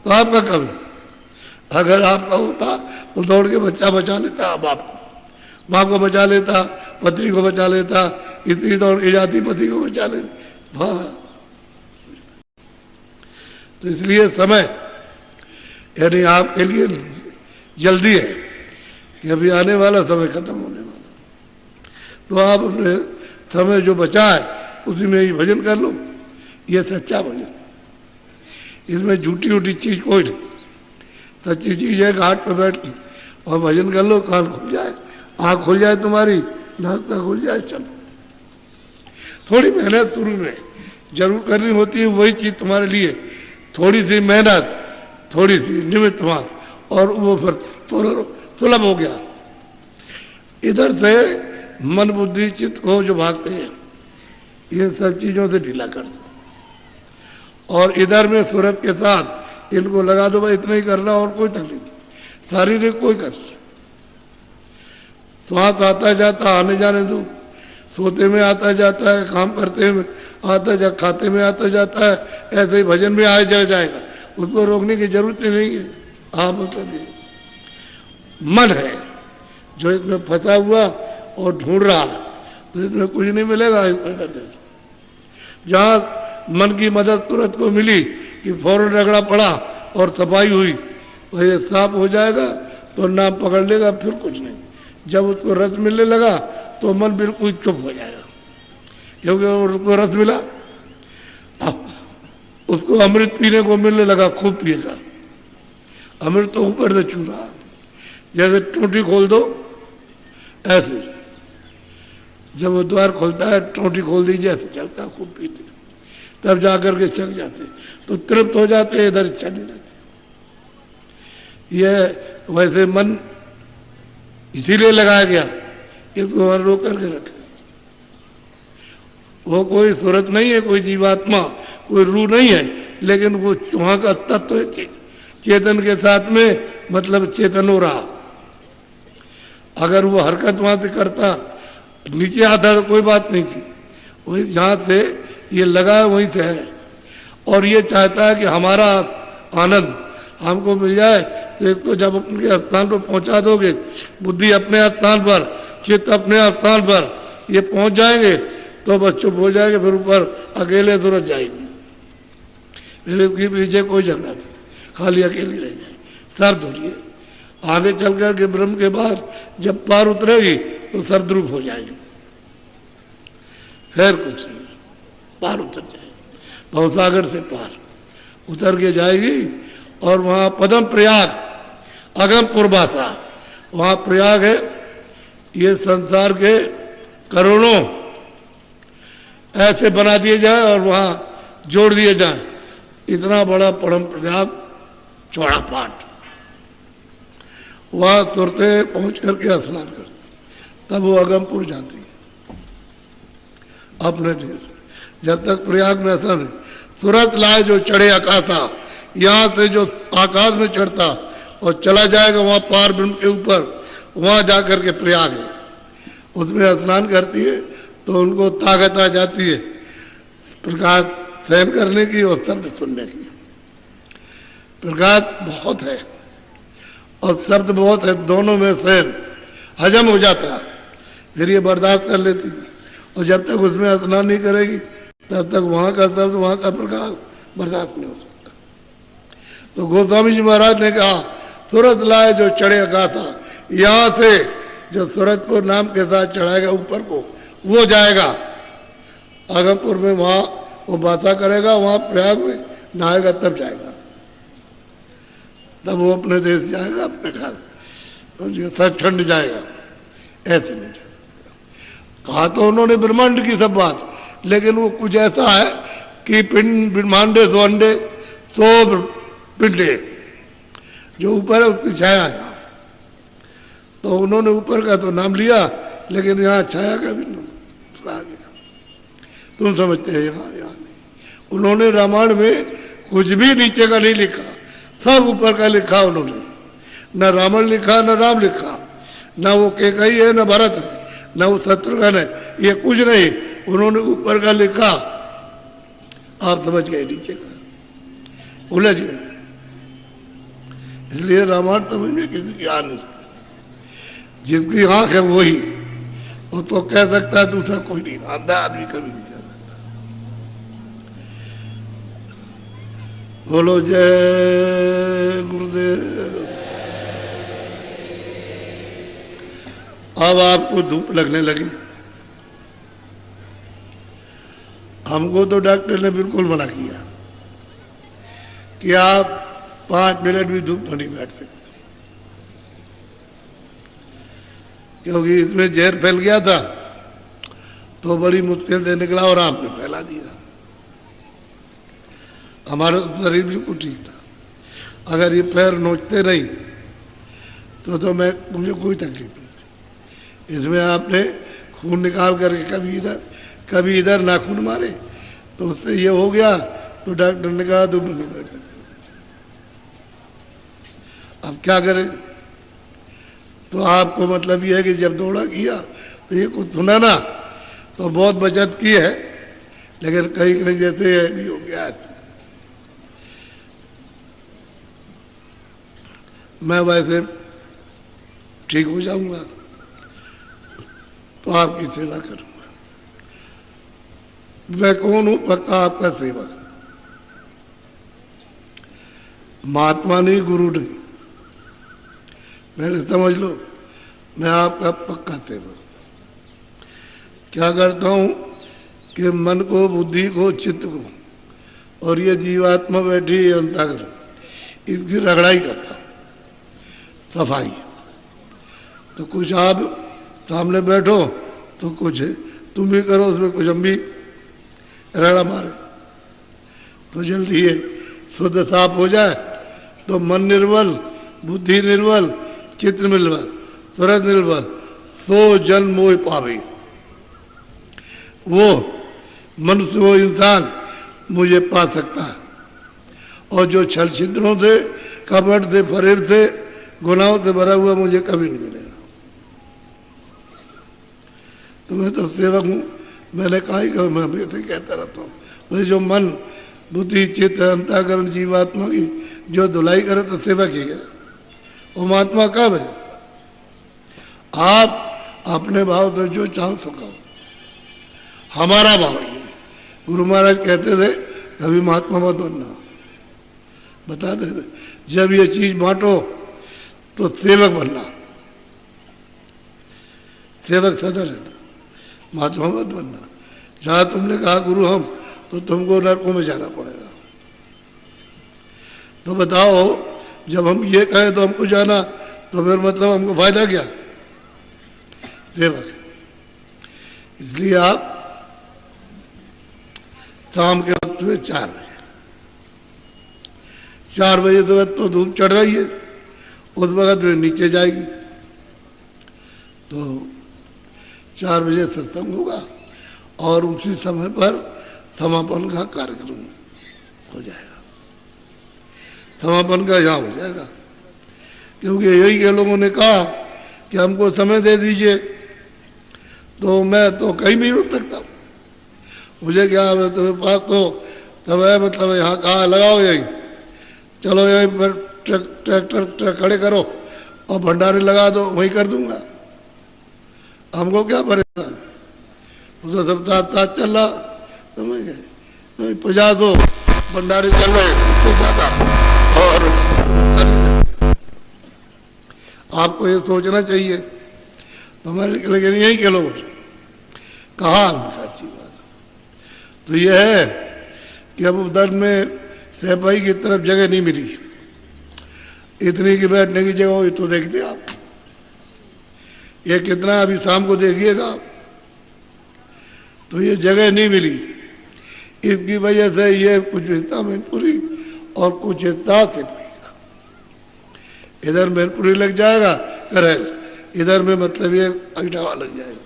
तो आपका कब है? अगर आपका होता तो दौड़ के बच्चा बचा लेता, बाप माँ को बचा लेता, पत्नी को बचा लेता, इतनी दौड़ के जाती पति को बचा लेता। हाँ, तो इसलिए समय यानी आपके लिए जल्दी है कि अभी आने वाला समय खत्म होने वाला। तो आप अपने समय जो बचा है उसी में ही भजन कर लो। ये सच्चा भजन, इसमें झूठी उठी चीज कोई नहीं। सच्ची चीज है घाट पर बैठ के और भजन कर लो, कान खुल जाए, आँख खुल जाए तुम्हारी, नाक खुल जाए, चलो थोड़ी मेहनत शुरू में जरूर करनी होती है, वही चीज़ तुम्हारे लिए थोड़ी सी मेहनत, थोड़ी सी निमित्त मात्र, और वो फिर सुलभ हो गया। इधर से मन बुद्धि चित्त को जो भागते हैं, इन सब चीज़ों से ढीला कर दो, और इधर में सूरत के साथ इनको लगा दो, भाई इतना ही करना और कोई तकलीफ नहीं, शारीरिक कोई कष्ट, श्वास आता जाता आने जाने दो, सोते में आता जाता है, काम करते में आता जा, खाते में आता जाता है, ऐसे ही भजन में आ जाएगा, उसको रोकने की जरूरत ही नहीं है। हाँ मतलब ये मन है जो इसमें फंसा हुआ और ढूंढ रहा है, तो इसमें कुछ नहीं मिलेगा। इसमें करते जहाँ मन की मदद तुरंत को मिली कि फौरन रगड़ा पड़ा और सफाई हुई, वही साफ हो जाएगा तो नाम पकड़ लेगा, फिर कुछ नहीं। जब उसको रस मिलने लगा तो मन बिल्कुल चुप हो जाएगा, क्योंकि उसको रस मिला, उसको अमृत पीने को मिलने लगा, खूब पिएगा। अमृत तो ऊपर से चू रहा, जैसे टूटी खोल दो ऐसे, जब वो द्वार खोलता है टोटी खोल दी जैसे चलता, खूब पीते, तब जाकर के चक जाते, तो तृप्त हो जाते, इधर इच्छा नहीं रहती। यह वैसे मन इसीलिए लगाया गया, इसको मन रोक करके रखे। वो कोई सूरत नहीं है, कोई जीवात्मा, कोई रूह नहीं है, लेकिन वो वहाँ का तत्व है, चेतन के साथ में, मतलब चेतन हो रहा। अगर वो हरकत वहाँ से करता, नीचे आता तो कोई बात नहीं थी, वही जहाँ से ये लगा वहीं से है, और ये चाहता है कि हमारा आनंद हमको मिल जाए। तो इसको जब अपने स्थान पर पहुँचा दोगे, बुद्धि अपने स्थान पर, चित्त अपने स्थान पर ये पहुँच जाएंगे, तो बस चुप हो जाएंगे, फिर ऊपर अकेले सूरज जाएंगे, फिर इसके पीछे कोई झगड़ा नहीं, खाली अकेली रह जाए। सर्द हो रही है, आगे चल कर के ब्रह्म के बाद जब पार उतरेगी तो सर्वद्रूप हो जाएगी, फिर कुछ नहीं, पार उतर जाएगी, भवसागर से पार उतर के जाएगी। और वहाँ पदम प्रयाग, अगम पूर्वासा, वहाँ प्रयाग है, ये संसार के करोड़ों ऐसे बना दिए जाए और वहाँ जोड़ दिए जाए, इतना बड़ा परम प्रयाग, चौड़ा पाठ। वहाँ तुरते पहुँच करके स्नान करते, तब वो अगमपुर जाती है अपने देश। जब तक प्रयाग में ऐसा नहीं, सूरत लाए जो चढ़े आकाशा, यहाँ से जो आकाश में चढ़ता और चला जाएगा वहाँ पार ब्रह्म के ऊपर, वहाँ जा कर के प्रयाग है, उसमें स्नान करती है तो उनको ताकत आ जाती है प्रकाश सहन करने की और शब्द सुनने की। प्रकाश बहुत है और शब्द बहुत है, दोनों में सहन हजम हो जाता है, फिर ये बर्दाश्त कर लेती है। और जब तक उसमें स्नान नहीं करेगी तब तक वहाँ का शब्द, वहाँ का प्रकाश बर्दाश्त नहीं हो सकता। तो गोस्वामी जी महाराज ने कहा, सूरत लाए जो चढ़े गाथा, यहाँ से जो सूरत को नाम के साथ चढ़ाएगा ऊपर को, वो जाएगा आगमपुर में, वहाँ वो बातें करेगा, वहाँ प्रयाग में नहाएगा, तब जाएगा, तब वो अपने देश जाएगा, अपने घर सचखंड जाएगा। ऐसे नहीं जा सकता। कहा तो उन्होंने ब्रह्मांड की सब बात, लेकिन वो कुछ ऐसा है कि पिंड ब्रह्मांडे सो अंडे सो पिंडे, जो ऊपर है उसकी छाया है। तो उन्होंने ऊपर का तो नाम लिया, लेकिन यहाँ छाया का भी नाम आ गया। तुम समझते हैं, यहाँ नहीं। उन्होंने रामायण में कुछ भी नीचे का नहीं लिखा, सब ऊपर का लिखा उन्होंने। न रावण लिखा, न राम लिखा, न वो कैकेयी है, न भरत है, न वो शत्रुघ्न है, ये कुछ नहीं, उन्होंने ऊपर का लिखा। आप समझ गए, नीचे का उलझ गए। इसलिए रामायण समझ में किसी की आ नहीं सकता। जिसकी आंख है वही, वो तो कह सकता है, दूसरा कोई नहीं, अंधा आदमी कभी नहीं कह सकता। बोलो जय गुरुदेव। अब आपको धूप लगने लगी। हमको तो डॉक्टर ने बिल्कुल मना किया कि आप 5 मिनट भी धूप में नहीं बैठ सकते, क्योंकि इसमें जहर फैल गया था तो बड़ी मुश्किल से निकला और आपने फैला दिया। हमारा शरीर बिल्कुल ठीक था। अगर ये पैर नोचते नहीं तो मैं मुझे कोई तकलीफ नहीं। इसमें आपने खून निकाल करके कभी इधर नाखून मारे तो उससे ये हो गया, तो डॉक्टर ने कहा तुम नहीं बैठ सकते। अब क्या करें? तो आपको मतलब ये है कि जब दौड़ा किया तो ये कुछ सुना ना तो बहुत बचत की है, लेकिन कहीं कहीं जैसे भी हो गया है। मैं वैसे ठीक हो जाऊंगा तो आपकी सेवा करूंगा। मैं कौन हूं? पक्का आपका सेवक, महात्मा नहीं, गुरु नहीं। पहले समझ लो, मैं आपका पक्का सेवक। क्या करता हूं कि मन को, बुद्धि को, चित्त को और ये जीवात्मा बैठी है अंतःकरण, इसकी रगड़ाई करता हूं, सफाई। तो कुछ आप सामने बैठो तो कुछ तुम भी करो, उसमें कुछ हम भी रगड़ा मारे, तो जल्दी ये शुद्ध साफ हो जाए। तो मन निर्मल, बुद्धि निर्मल, चित्त निर्मल, स्वरत निर्मल, सो जन मोह पावे। वो मनुष्य, वो इंसान मुझे पा सकता है। और जो छल छिद्रों से, कपट से, फरेब से, गुनाहों से भरा हुआ मुझे कभी नहीं मिलेगा। तो मैं तो सेवक हूँ। मैंने कहा ही मैं ऐसे कहता रहता हूँ, भाई जो मन, बुद्धि, चित्त, अंतःकरण, जीवात्मा की जो धुलाई करे तो सेवक ही है। वो महात्मा कब है? आप अपने भाव से जो चाहो तो कहो, हमारा भाव ये। गुरु महाराज कहते थे कभी महात्मा मत बनना, बताते थे जब ये चीज बांटो तो सेवक बनना, सेवक सदा रहना, महात्मा मत बनना। जहाँ तुमने कहा गुरु हम, तो तुमको नरकों में जाना पड़ेगा। तो बताओ, जब हम ये कहें तो हमको जाना, तो फिर मतलब हमको फायदा क्या? सेवक। इसलिए आप शाम के वक्त में 4 बजे तो धूप चढ़ रही है, उस वक्त में नीचे जाएगी। तो 4 बजे सत्संग होगा और उसी समय पर समापन का कार्यक्रम हो जाएगा। समापन का यहाँ हो जाएगा, क्योंकि यही के लोगों ने कहा कि हमको समय दे दीजिए, तो मैं तो कहीं भी रुक सकता हूँ। मुझे क्या है, तुम्हें पास तो तब है, मतलब यहाँ कहाँ लगाओ, यही चलो यहीं पर ट्रैक्टर खड़े करो और भंडारे लगा दो, वहीं कर दूंगा। हमको क्या परेशान, उसको सब साथ साथ चल रहा, समझ गए? तो 50 भंडारे चल रहे, उससे ज्यादा। और आपको ये सोचना चाहिए। तो हमारे लेकिन यही के लोग कहा सच्ची बात। तो ये है कि अब उधर में सहपाई की तरफ जगह नहीं मिली, इतनी की बैठने की जगह हो तो देखते आप ये कितना, अभी शाम को देखिएगा आप, तो ये जगह नहीं मिली। इसकी वजह से ये कुछ हिस्सा मैनपुरी और कुछ हिस्सा से पड़ेगा। इधर मैनपुरी लग जाएगा करेल, इधर में मतलब ये अगटावा लग जाएगा।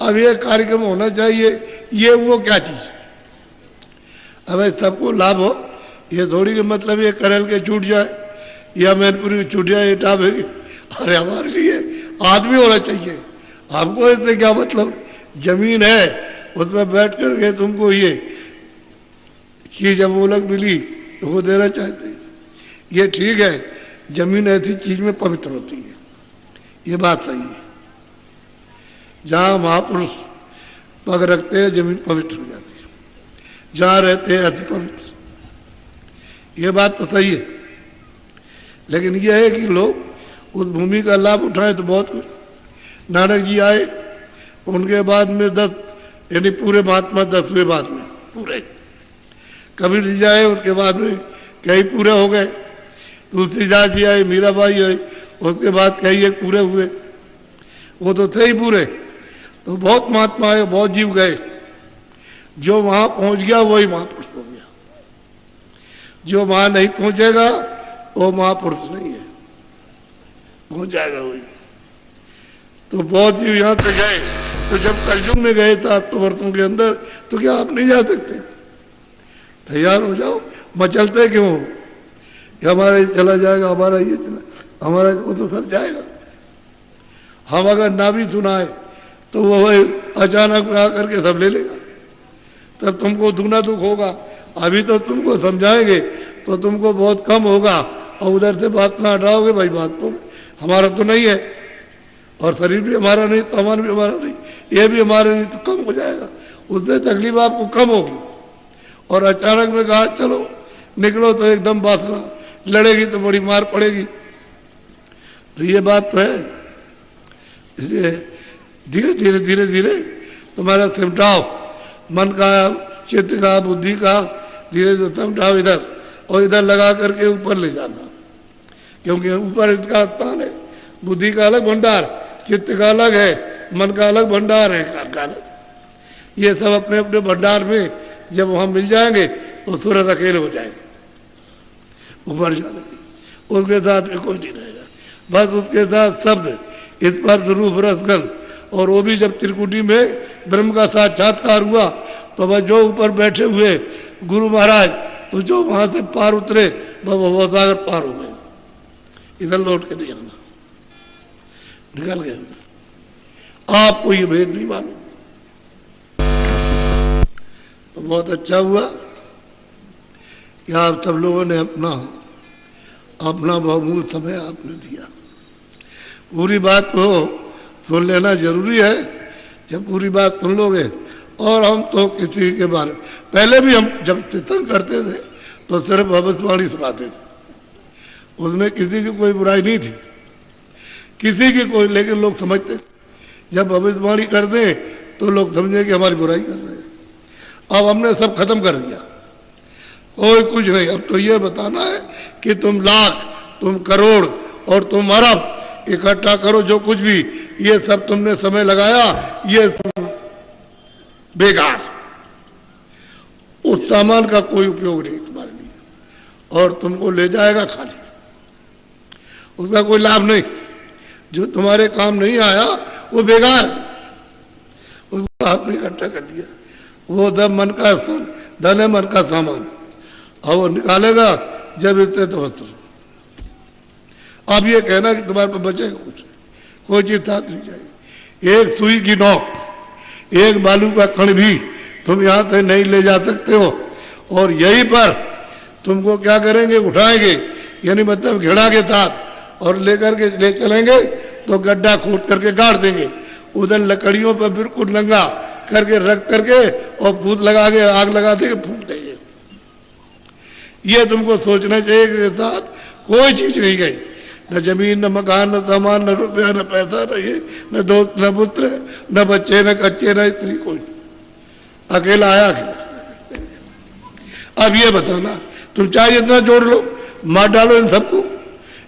अब ये कार्यक्रम होना चाहिए, ये वो क्या चीज? अब सबको लाभ हो, ये थोड़ी कि मतलब ये करेल के छूट जाए या मैनपुरी छूट जाए, ये टापेगी। अरे हमारे लिए आदमी होना चाहिए। हमको इससे क्या मतलब? जमीन है, उसमें बैठ करके तुमको ये चीज जब वो लग मिली तो वो देना चाहते हैं। ये ठीक है, जमीन ऐसी चीज में पवित्र होती है, ये बात सही है। जहाँ महापुरुष पग रखते हैं जमीन पवित्र हो जाती है, जहाँ रहते हैं अति पवित्र, ये बात तो सही है। लेकिन यह है कि लोग उस भूमि का लाभ उठाएं तो बहुत कुछ। नानक जी आए, उनके बाद में 10 यानी पूरे महात्मा 10 हुए बाद में पूरे। कबीर जी आए, उनके बाद में कई पूरे हो गए। तुलसीदास जी आए, मीराबाई आए, उसके बाद कई एक पूरे हुए। वो तो थे ही पूरे। तो बहुत महात्मा आए, बहुत जीव गए। जो वहां पहुंच गया वही महापुरुष हो गया, जो वहां नहीं पहुंचेगा वो महापुरुष नहीं है, पहुंच जाएगा वही। तो बहुत जीव यहां तक गए, तो जब कलयुग में गए था तो वर्षों के अंदर, तो क्या आप नहीं जा सकते? तैयार हो जाओ, मचलते क्यों हो? हमारा ये चला जाएगा, हमारा ये चला, हमारा वो तो सब जाएगा। हम अगर ना भी सुनाए तो वो अचानक में आकर के सब ले लेगा, तब तुमको दुगना दुख होगा। अभी तो तुमको समझाएंगे तो तुमको बहुत कम होगा, और उधर से बात ना हटाओगे, भाई बात तो हमारा तो नहीं है, और शरीर भी हमारा नहीं, तो हमारा भी हमारा नहीं, ये भी हमारा नहीं, तो कम हो जाएगा, उससे तकलीफ आपको कम होगी। और अचानक में कहा चलो निकलो, तो एकदम बात लड़ेगी तो बड़ी मार पड़ेगी। तो ये बात तो है, इसलिए धीरे धीरे धीरे धीरे तुम्हारा सिमटाओ, मन का, चित्त का, बुद्धि का धीरे धीरे सिमटाओ इधर, और इधर लगा करके ऊपर ले जाना, क्योंकि ऊपर इसका स्थान है। बुद्धि का अलग भंडार, चित्त का अलग है, मन का अलग भंडार है, का अलग। ये सब अपने अपने भंडार में जब वहां मिल जाएंगे तो सूरज अकेले हो जाएंगे ऊपर जाने की, उसके साथ में कोई नहीं रहेगा, बस उसके साथ शब्द, स्पर्श, रूप, रस, गंध। और वो भी जब त्रिकुटी में ब्रह्म का साक्षात्कार हुआ तो वह जो ऊपर बैठे हुए गुरु महाराज, तो जो वहां से पार उतरे वह सागर पार हो गए, इधर लौट के नहीं आना, निकल गए। आपको ये भेद नहीं मालूम, तो बहुत अच्छा हुआ कि आप सब लोगों ने अपना बहुमूल्य समय आपने दिया। पूरी बात को सुन लेना जरूरी है। जब पूरी बात सुन लोगे, और हम तो किसी के बारे में, पहले भी हम जब चिंतन करते थे तो सिर्फ भविष्यवाणी सुनाते थे, उसमें किसी की कोई बुराई नहीं थी, किसी की कोई, लेकिन लोग समझते जब भविष्यवाणी कर दें तो लोग समझे कि हमारी बुराई कर रहे हैं। अब हमने सब खत्म कर दिया, कोई कुछ नहीं। अब तो ये बताना है कि तुम लाख, तुम करोड़ और तुम अरब इकट्ठा करो, जो कुछ भी ये सब तुमने समय लगाया, ये बेकार, उस सामान का कोई उपयोग नहीं तुम्हारे लिए, और तुमको ले जाएगा खाली, उसका कोई लाभ नहीं। जो तुम्हारे काम नहीं आया वो बेकार है, उसको आपने इकट्ठा कर दिया। वो मन का धन है, मन का सामान, और वो निकालेगा जब इतने तो वस्त्र। अब ये कहना कि तुम्हारे पास बचेगा कुछ, कोई चीज साथ नहीं जाएगी। एक सुई की नोक, एक बालू का कण भी तुम यहाँ से नहीं ले जा सकते हो, और यहीं पर तुमको क्या करेंगे, उठाएंगे, यानी मतलब घिड़ा के साथ, और लेकर के ले चलेंगे तो गड्ढा खोद करके गाड़ देंगे, उधर लकड़ियों पर बिल्कुल नंगा करके रख करके और फूट लगा के आग लगा देंगे, फूक देंगे। ये तुमको सोचना चाहिए कि साथ कोई चीज नहीं गई, न जमीन, न मकान, न सामान, न रुपया, न पैसा, न ये, न दोस्त, न पुत्र, न बच्चे, न कच्चे, न स्त्री, कोई अकेला आया, अकेला। अब ये बताना, तुम चाहे इतना जोड़ लो, मार डालो इन सबको,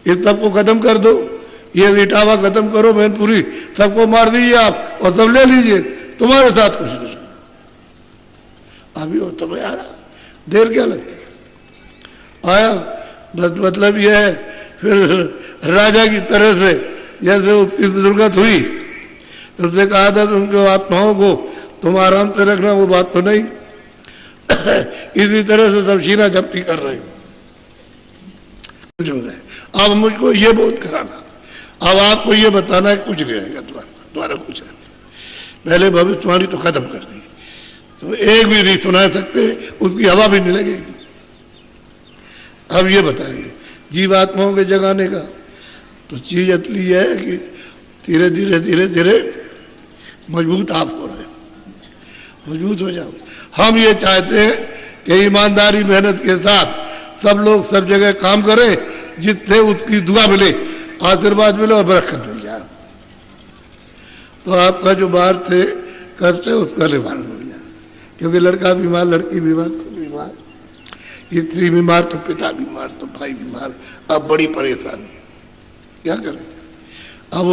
इन सबको खत्म कर दो, ये इटावा खत्म करो, मैनपुरी सबको मार दीजिए आप, और सब ले लीजिए, तुम्हारे साथ कुछ नहीं। अभी वो तुम्हें आ रहा, देर क्या लगती है, आया। बस मतलब ये है, फिर राजा की तरह से जैसे उसकी दुर्गत हुई, उसने कहा था उनके आत्माओं को तुम आराम से रखना, वो बात तो नहीं। इसी तरह से सब छीना झपटी कर रहे अब मुझको ये बोध कराना, अब आपको ये बताना है कुछ नहीं रहेगा तुम्हारा कुछ है। पहले भविष्यवाणी तो खत्म कर दी, तुम एक भी नहीं सुना सकते, उसकी हवा भी नहीं लगेगी। अब ये बताएंगे जीवात्माओं के जगाने का, तो चीज असली है कि धीरे धीरे धीरे धीरे मजबूत आप हो रहे, मजबूत हो जाओ। हम ये चाहते हैं कि ईमानदारी मेहनत के साथ सब लोग सब जगह काम करें, जिससे उसकी दुआ मिले, आशीर्वाद मिले और बरकत मिल जाए, तो आपका जो बाहर से कष्ट है उसका निवारण हो जाए। क्योंकि लड़का बीमार, लड़की बीमार, खुद बीमार, स्त्री बीमार तो पिता बीमार तो भाई बीमार, अब बड़ी परेशानी, क्या करें। अब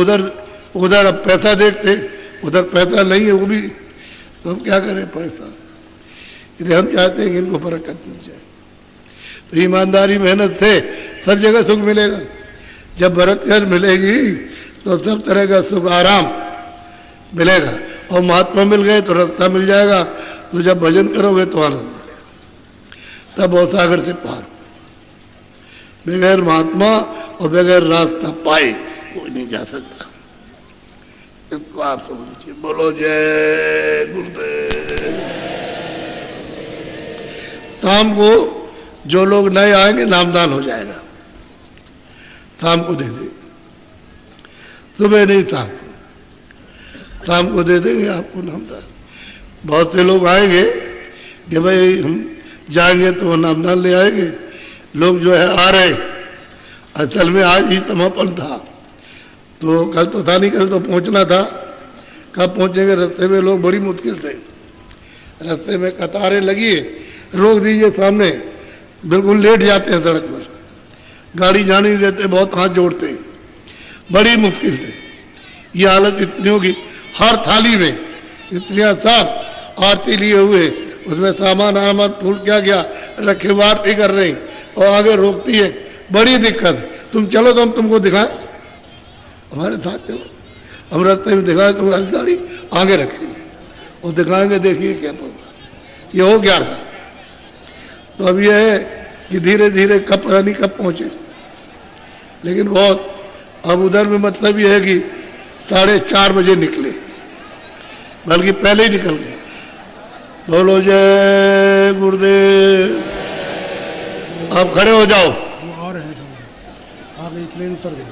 उधर अब पैसा देखते, उधर पैसा नहीं है वो भी, तो हम क्या करें, परेशान। इसलिए हम चाहते हैं कि इनको बरकत मिल जाए। तो ईमानदारी मेहनत से सब जगह सुख मिलेगा। जब बरकत मिलेगी तो सब तरह का सुख आराम मिलेगा। और महात्मा मिल गए तो रास्ता मिल जाएगा। तो जब भजन करोगे तो आनंद मिलेगा, तब भवसागर से पार हो। बगैर महात्मा और बगैर रास्ता पाए कोई नहीं जा सकता। इसको आप समझिए। बोलो जय गुरुदेव। शाम को जो लोग नए आएंगे नामदान हो जाएगा, शाम को दे देंगे। सुबह नहीं, शाम को दे देंगे आपको नामदान। बहुत से लोग आएंगे कि भाई हम जाएंगे तो वो नामदान ले आएंगे। लोग जो है आ रहे, असल में आज ही समापन था, तो कल तो था नहीं, कल तो पहुंचना था। कब पहुंचेंगे? रास्ते में लोग बड़ी मुश्किल से, रास्ते में कतारें लगी है, रोक दीजिए सामने, बिल्कुल लेट जाते हैं सड़क पर, गाड़ी जाने नहीं देते, बहुत हाथ जोड़ते हैं, बड़ी मुश्किल से। ये हालत इतनी होगी, हर थाली में इतनियाँ साफ आरती लिए हुए, उसमें सामान आमान फूल क्या क्या रखे हुए आरती कर रहे हैं, और आगे रोकती है, बड़ी दिक्कत। तुम चलो तो हम तुमको दिखाएं, हमारे साथ चलो, हम रास्ते में दिखाए तुम्हारी गाड़ी आगे रखी है और दिखाएंगे, देखिए क्या पड़ेगा। ये हो क्या रहा। तो अब यह है कि धीरे धीरे कब पता नहीं कब पहुँचे, लेकिन बहुत अब उधर में मतलब ये है कि 4:30 बजे निकले, बल्कि पहले ही निकल गए। बोलो जय गुरुदेव। आप खड़े हो जाओ। वो आ रहे हैं, आगे ट्रेन उतर गई।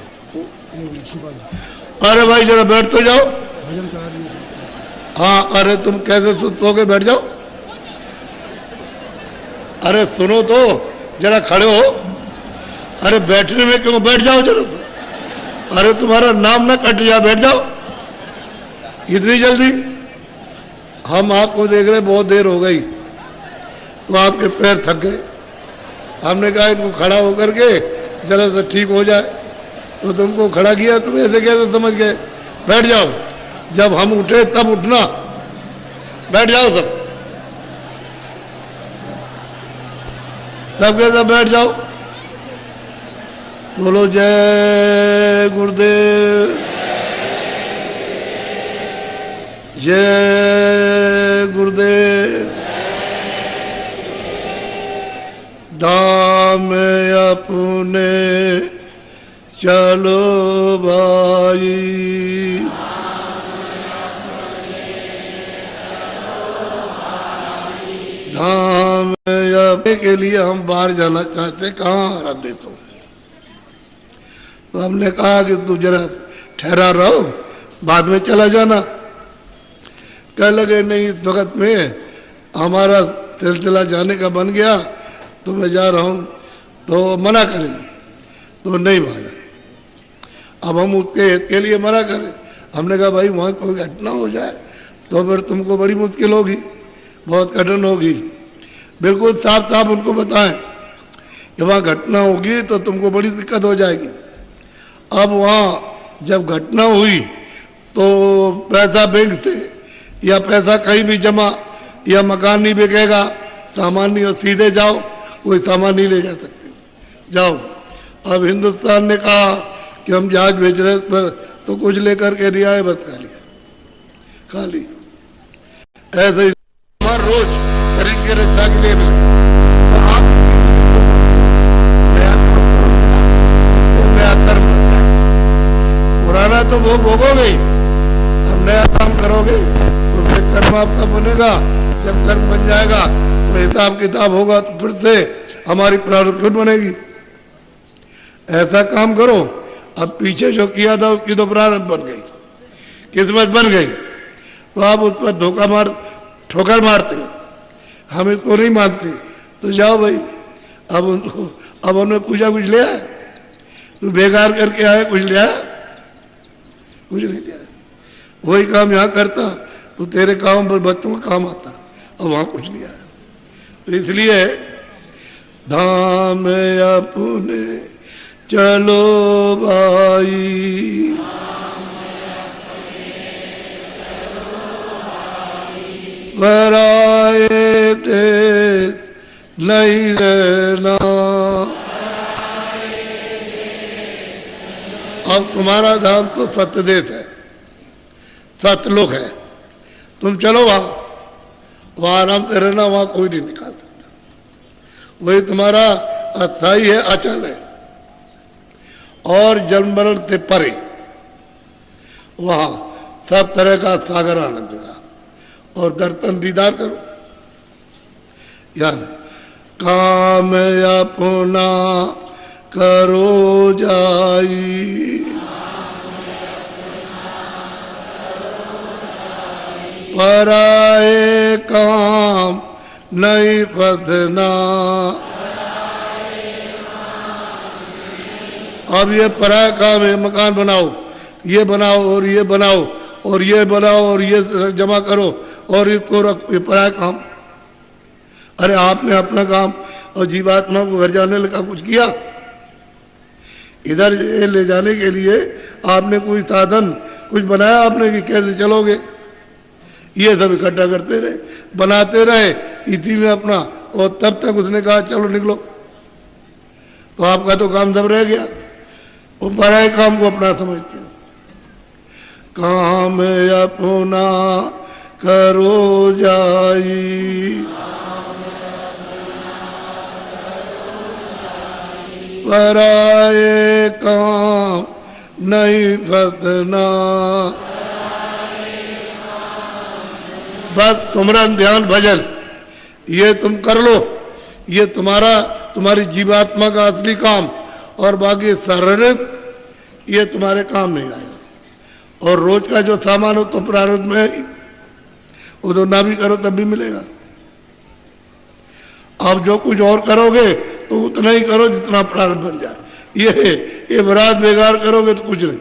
अरे भाई जरा बैठ तो जाओ। भजन करा दिए। हाँ, अरे तुम कैसे सोओगे, बैठ जाओ। अरे सुनो तो, जरा खड़े हो। अरे बैठने में क्यों, बैठ जाओ जरा तो। अरे तुम्हारा नाम ना कट जाए, बैठ जाओ। इतनी जल्दी? हम आपको देख रहे, बहुत देर हो गई, तो आपके पैर थक गए। हमने कहा इनको खड़ा होकर के जरा सा ठीक हो जाए, तो तुमको खड़ा किया, तुम ऐसे कैसे समझ गए? बैठ जाओ। जब हम उठे तब उठना, बैठ जाओ सब, सबके सब बैठ जाओ। बोलो जय गुरुदेव, जय गुरुदेव। धाम अपने चलो भाई, धाम अपने के लिए हम बाहर जाना चाहते, कहाँ अरब देशों में। तो हमने कहा कि तू जरा ठहरा रहो, बाद में चला जाना। कह लगे नहीं, इस वक्त में हमारा सिलसिला जाने का बन गया, तो मैं जा रहा हूँ, तो मना करें, तो नहीं माना। अब हम उसके हित के लिए मना करें। हमने कहा भाई वहाँ कोई घटना हो जाए तो फिर तुमको बड़ी मुश्किल होगी, बहुत कठिन होगी। बिल्कुल साफ साफ उनको बताएं कि वहाँ घटना होगी तो तुमको बड़ी दिक्कत हो जाएगी। अब वहाँ जब घटना हुई तो पैसा बैंक से या पैसा कहीं भी जमा या मकान नहीं बिकेगा, सामान नहीं, सीधे जाओ, कोई सामान नहीं ले जा सकते, जाओ। अब हिंदुस्तान ने कहा कि हम जहाज भेज रहे पर, तो कुछ लेकर के नहीं आए, बस खा लिया, खाली। ऐसे ही हर रोज शरीर के रक्षा के लिए मिले, तो आप नया कर्म, पुराना तो वो भोगोगे, अब नया काम करोगे तो फिर कर्म आपका बनेगा। जब कर्म बन जाएगा तो हिसाब किताब होगा, तो फिर से हमारी प्रारब्ध बनेगी। ऐसा काम करो। अब पीछे जो किया था उसकी तो प्रारब्ध बन गई, किस्मत बन गई, तो आप उस पर धोखा मार, ठोकर मारते हो, हम इसको नहीं मानते, तो जाओ भाई। अब उनको, अब उन्होंने पूछा कुछ ले आया, तू बेकार करके आया, कुछ ले आया? कुछ नहीं ले आया। वही काम यहाँ करता तो तेरे काम पर बच्चों का काम आता, और वहाँ कुछ नहीं आया। तो इसलिए धाम अपने चलो भाई, पराए देश नहीं रहना। अब तुम्हारा धाम तो सत्यदेश है, सतलोक है, तुम चलो वहां आराम से रहना, वहां कोई नहीं निकाल सकता। वही तुम्हारा अस्थाई है, अचल है, और जन्म मरण से परे वहां सब तरह का सागर आनंद का, और दर्शन दीदार करो। यानी काम अपना करो जाई, पराए काम नहीं फसना। अब ये पराया काम है, मकान बनाओ, ये बनाओ और ये बनाओ और ये बनाओ और ये जमा करो और इसको रखो, ये पराया काम। अरे आपने अपना काम और जीवात्मा को घर जाने लगा कुछ किया? इधर ये ले जाने के लिए आपने कोई साधन कुछ बनाया आपने कि कैसे चलोगे? ये सब इकट्ठा करते रहे, बनाते रहे इसी में अपना, और तब तक उसने कहा चलो निकलो, तो आपका तो काम दब रह गया। वो पराये काम को अपना समझते हैं। काम अपना करो जाई, पराये काम नहीं फसना। बस सुमरन ध्यान भजन ये तुम कर लो, ये तुम्हारी जीवात्मा का असली काम, और बाकी शारीरिक ये तुम्हारे काम नहीं आएगा। और रोज का जो सामान हो तो प्रारब्ध में है, वो तो ना भी करो तब भी मिलेगा। आप जो कुछ और करोगे तो उतना ही करो जितना प्रारब्ध बन जाए। ये बरात बेकार करोगे तो कुछ नहीं।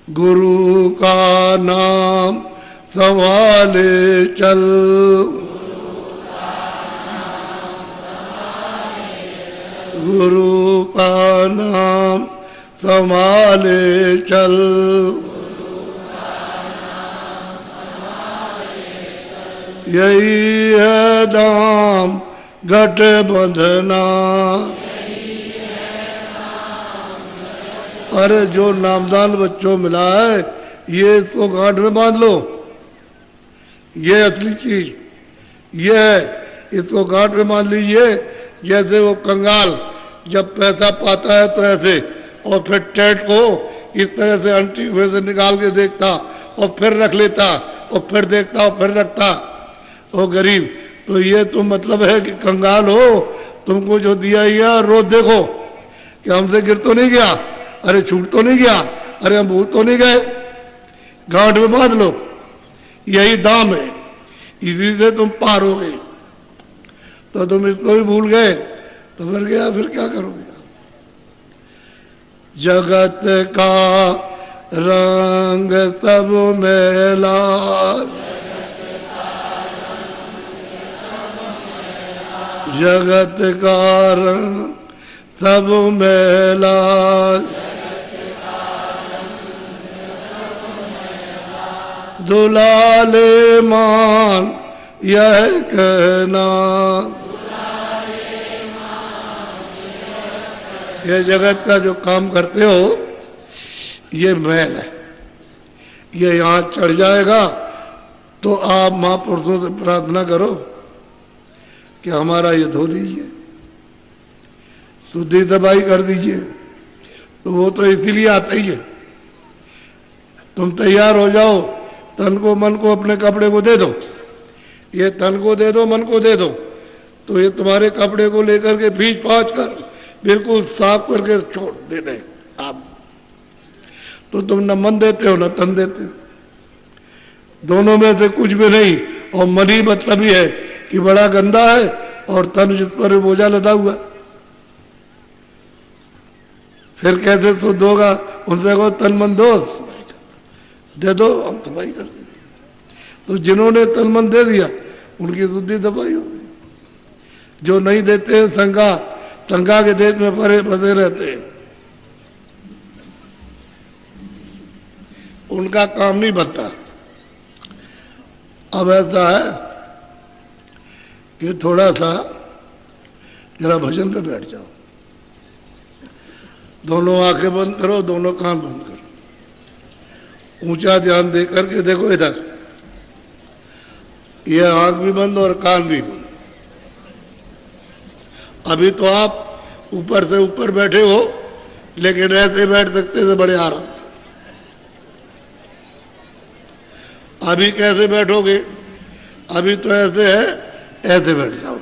गुरु का नाम संभाले चल, गुरु का नाम संभाले चल, यही है दाम घट बंधना। अरे जो नामदान बच्चों मिला है ये तो गांठ में बांध लो, ये असली चीज ये है, इसको गांठ में बांध लीजिए। जैसे वो कंगाल जब पैसा पाता है तो ऐसे, और फिर टेट को इस तरह से अंटी में से निकाल के देखता और फिर रख लेता और फिर देखता और फिर रखता, वो गरीब। तो ये तो मतलब है कि कंगाल हो, तुमको जो दिया या रोज देखो कि हमसे गिर तो नहीं गया, अरे छूट तो नहीं गया, अरे हम भूल तो नहीं गए। गांठ में बांध लो, यही दाम है, इसी से तुम पार हो गए। तो तुम इसको भी भूल गए तो फिर गया, फिर क्या करोगे? जगत का रंग सब मैला, जगत का रंग सब मैला, दुलाले मान यह कहना। ये जगत का जो काम करते हो ये मैल है, ये यहाँ चढ़ जाएगा तो आप महापुरुषों से प्रार्थना करो कि हमारा ये धो दीजिए, शुद्धि दबाई कर दीजिए। तो वो तो इसीलिए आता ही है। तुम तैयार हो जाओ, तन को मन को अपने कपड़े को दे दो, ये तन को दे दो मन को दे दो, तो ये तुम्हारे कपड़े को लेकर के भींच पाँच कर बिल्कुल साफ करके छोड़ देते आप। तो तुम न मन देते हो न तन देते हो, दोनों में से कुछ भी नहीं। और मन ही मतलब ही है कि बड़ा गंदा है और तन जिस पर बोझा लदा हुआ, फिर कैसे शुद्ध होगा? उनसे कहो तन मन दो, दे दो, हम सफाई कर देंगे। तो जिन्होंने तन मन दे दिया उनकी शुद्धि दबाई हो गई। जो नहीं देते हैं शंका के देश में परे फंसे रहते हैं, उनका काम नहीं बनता। अब ऐसा है कि थोड़ा सा जरा भजन पे बैठ जाओ, दोनों आंखें बंद करो, दोनों कान बंद करो, ऊंचा ध्यान दे करके देखो इधर, ये आंख भी बंद और कान भी बंद। अभी तो आप ऊपर से ऊपर बैठे हो, लेकिन ऐसे बैठ सकते थे बड़े आराम से। अभी कैसे बैठोगे? अभी तो ऐसे है, ऐसे बैठ जाओ।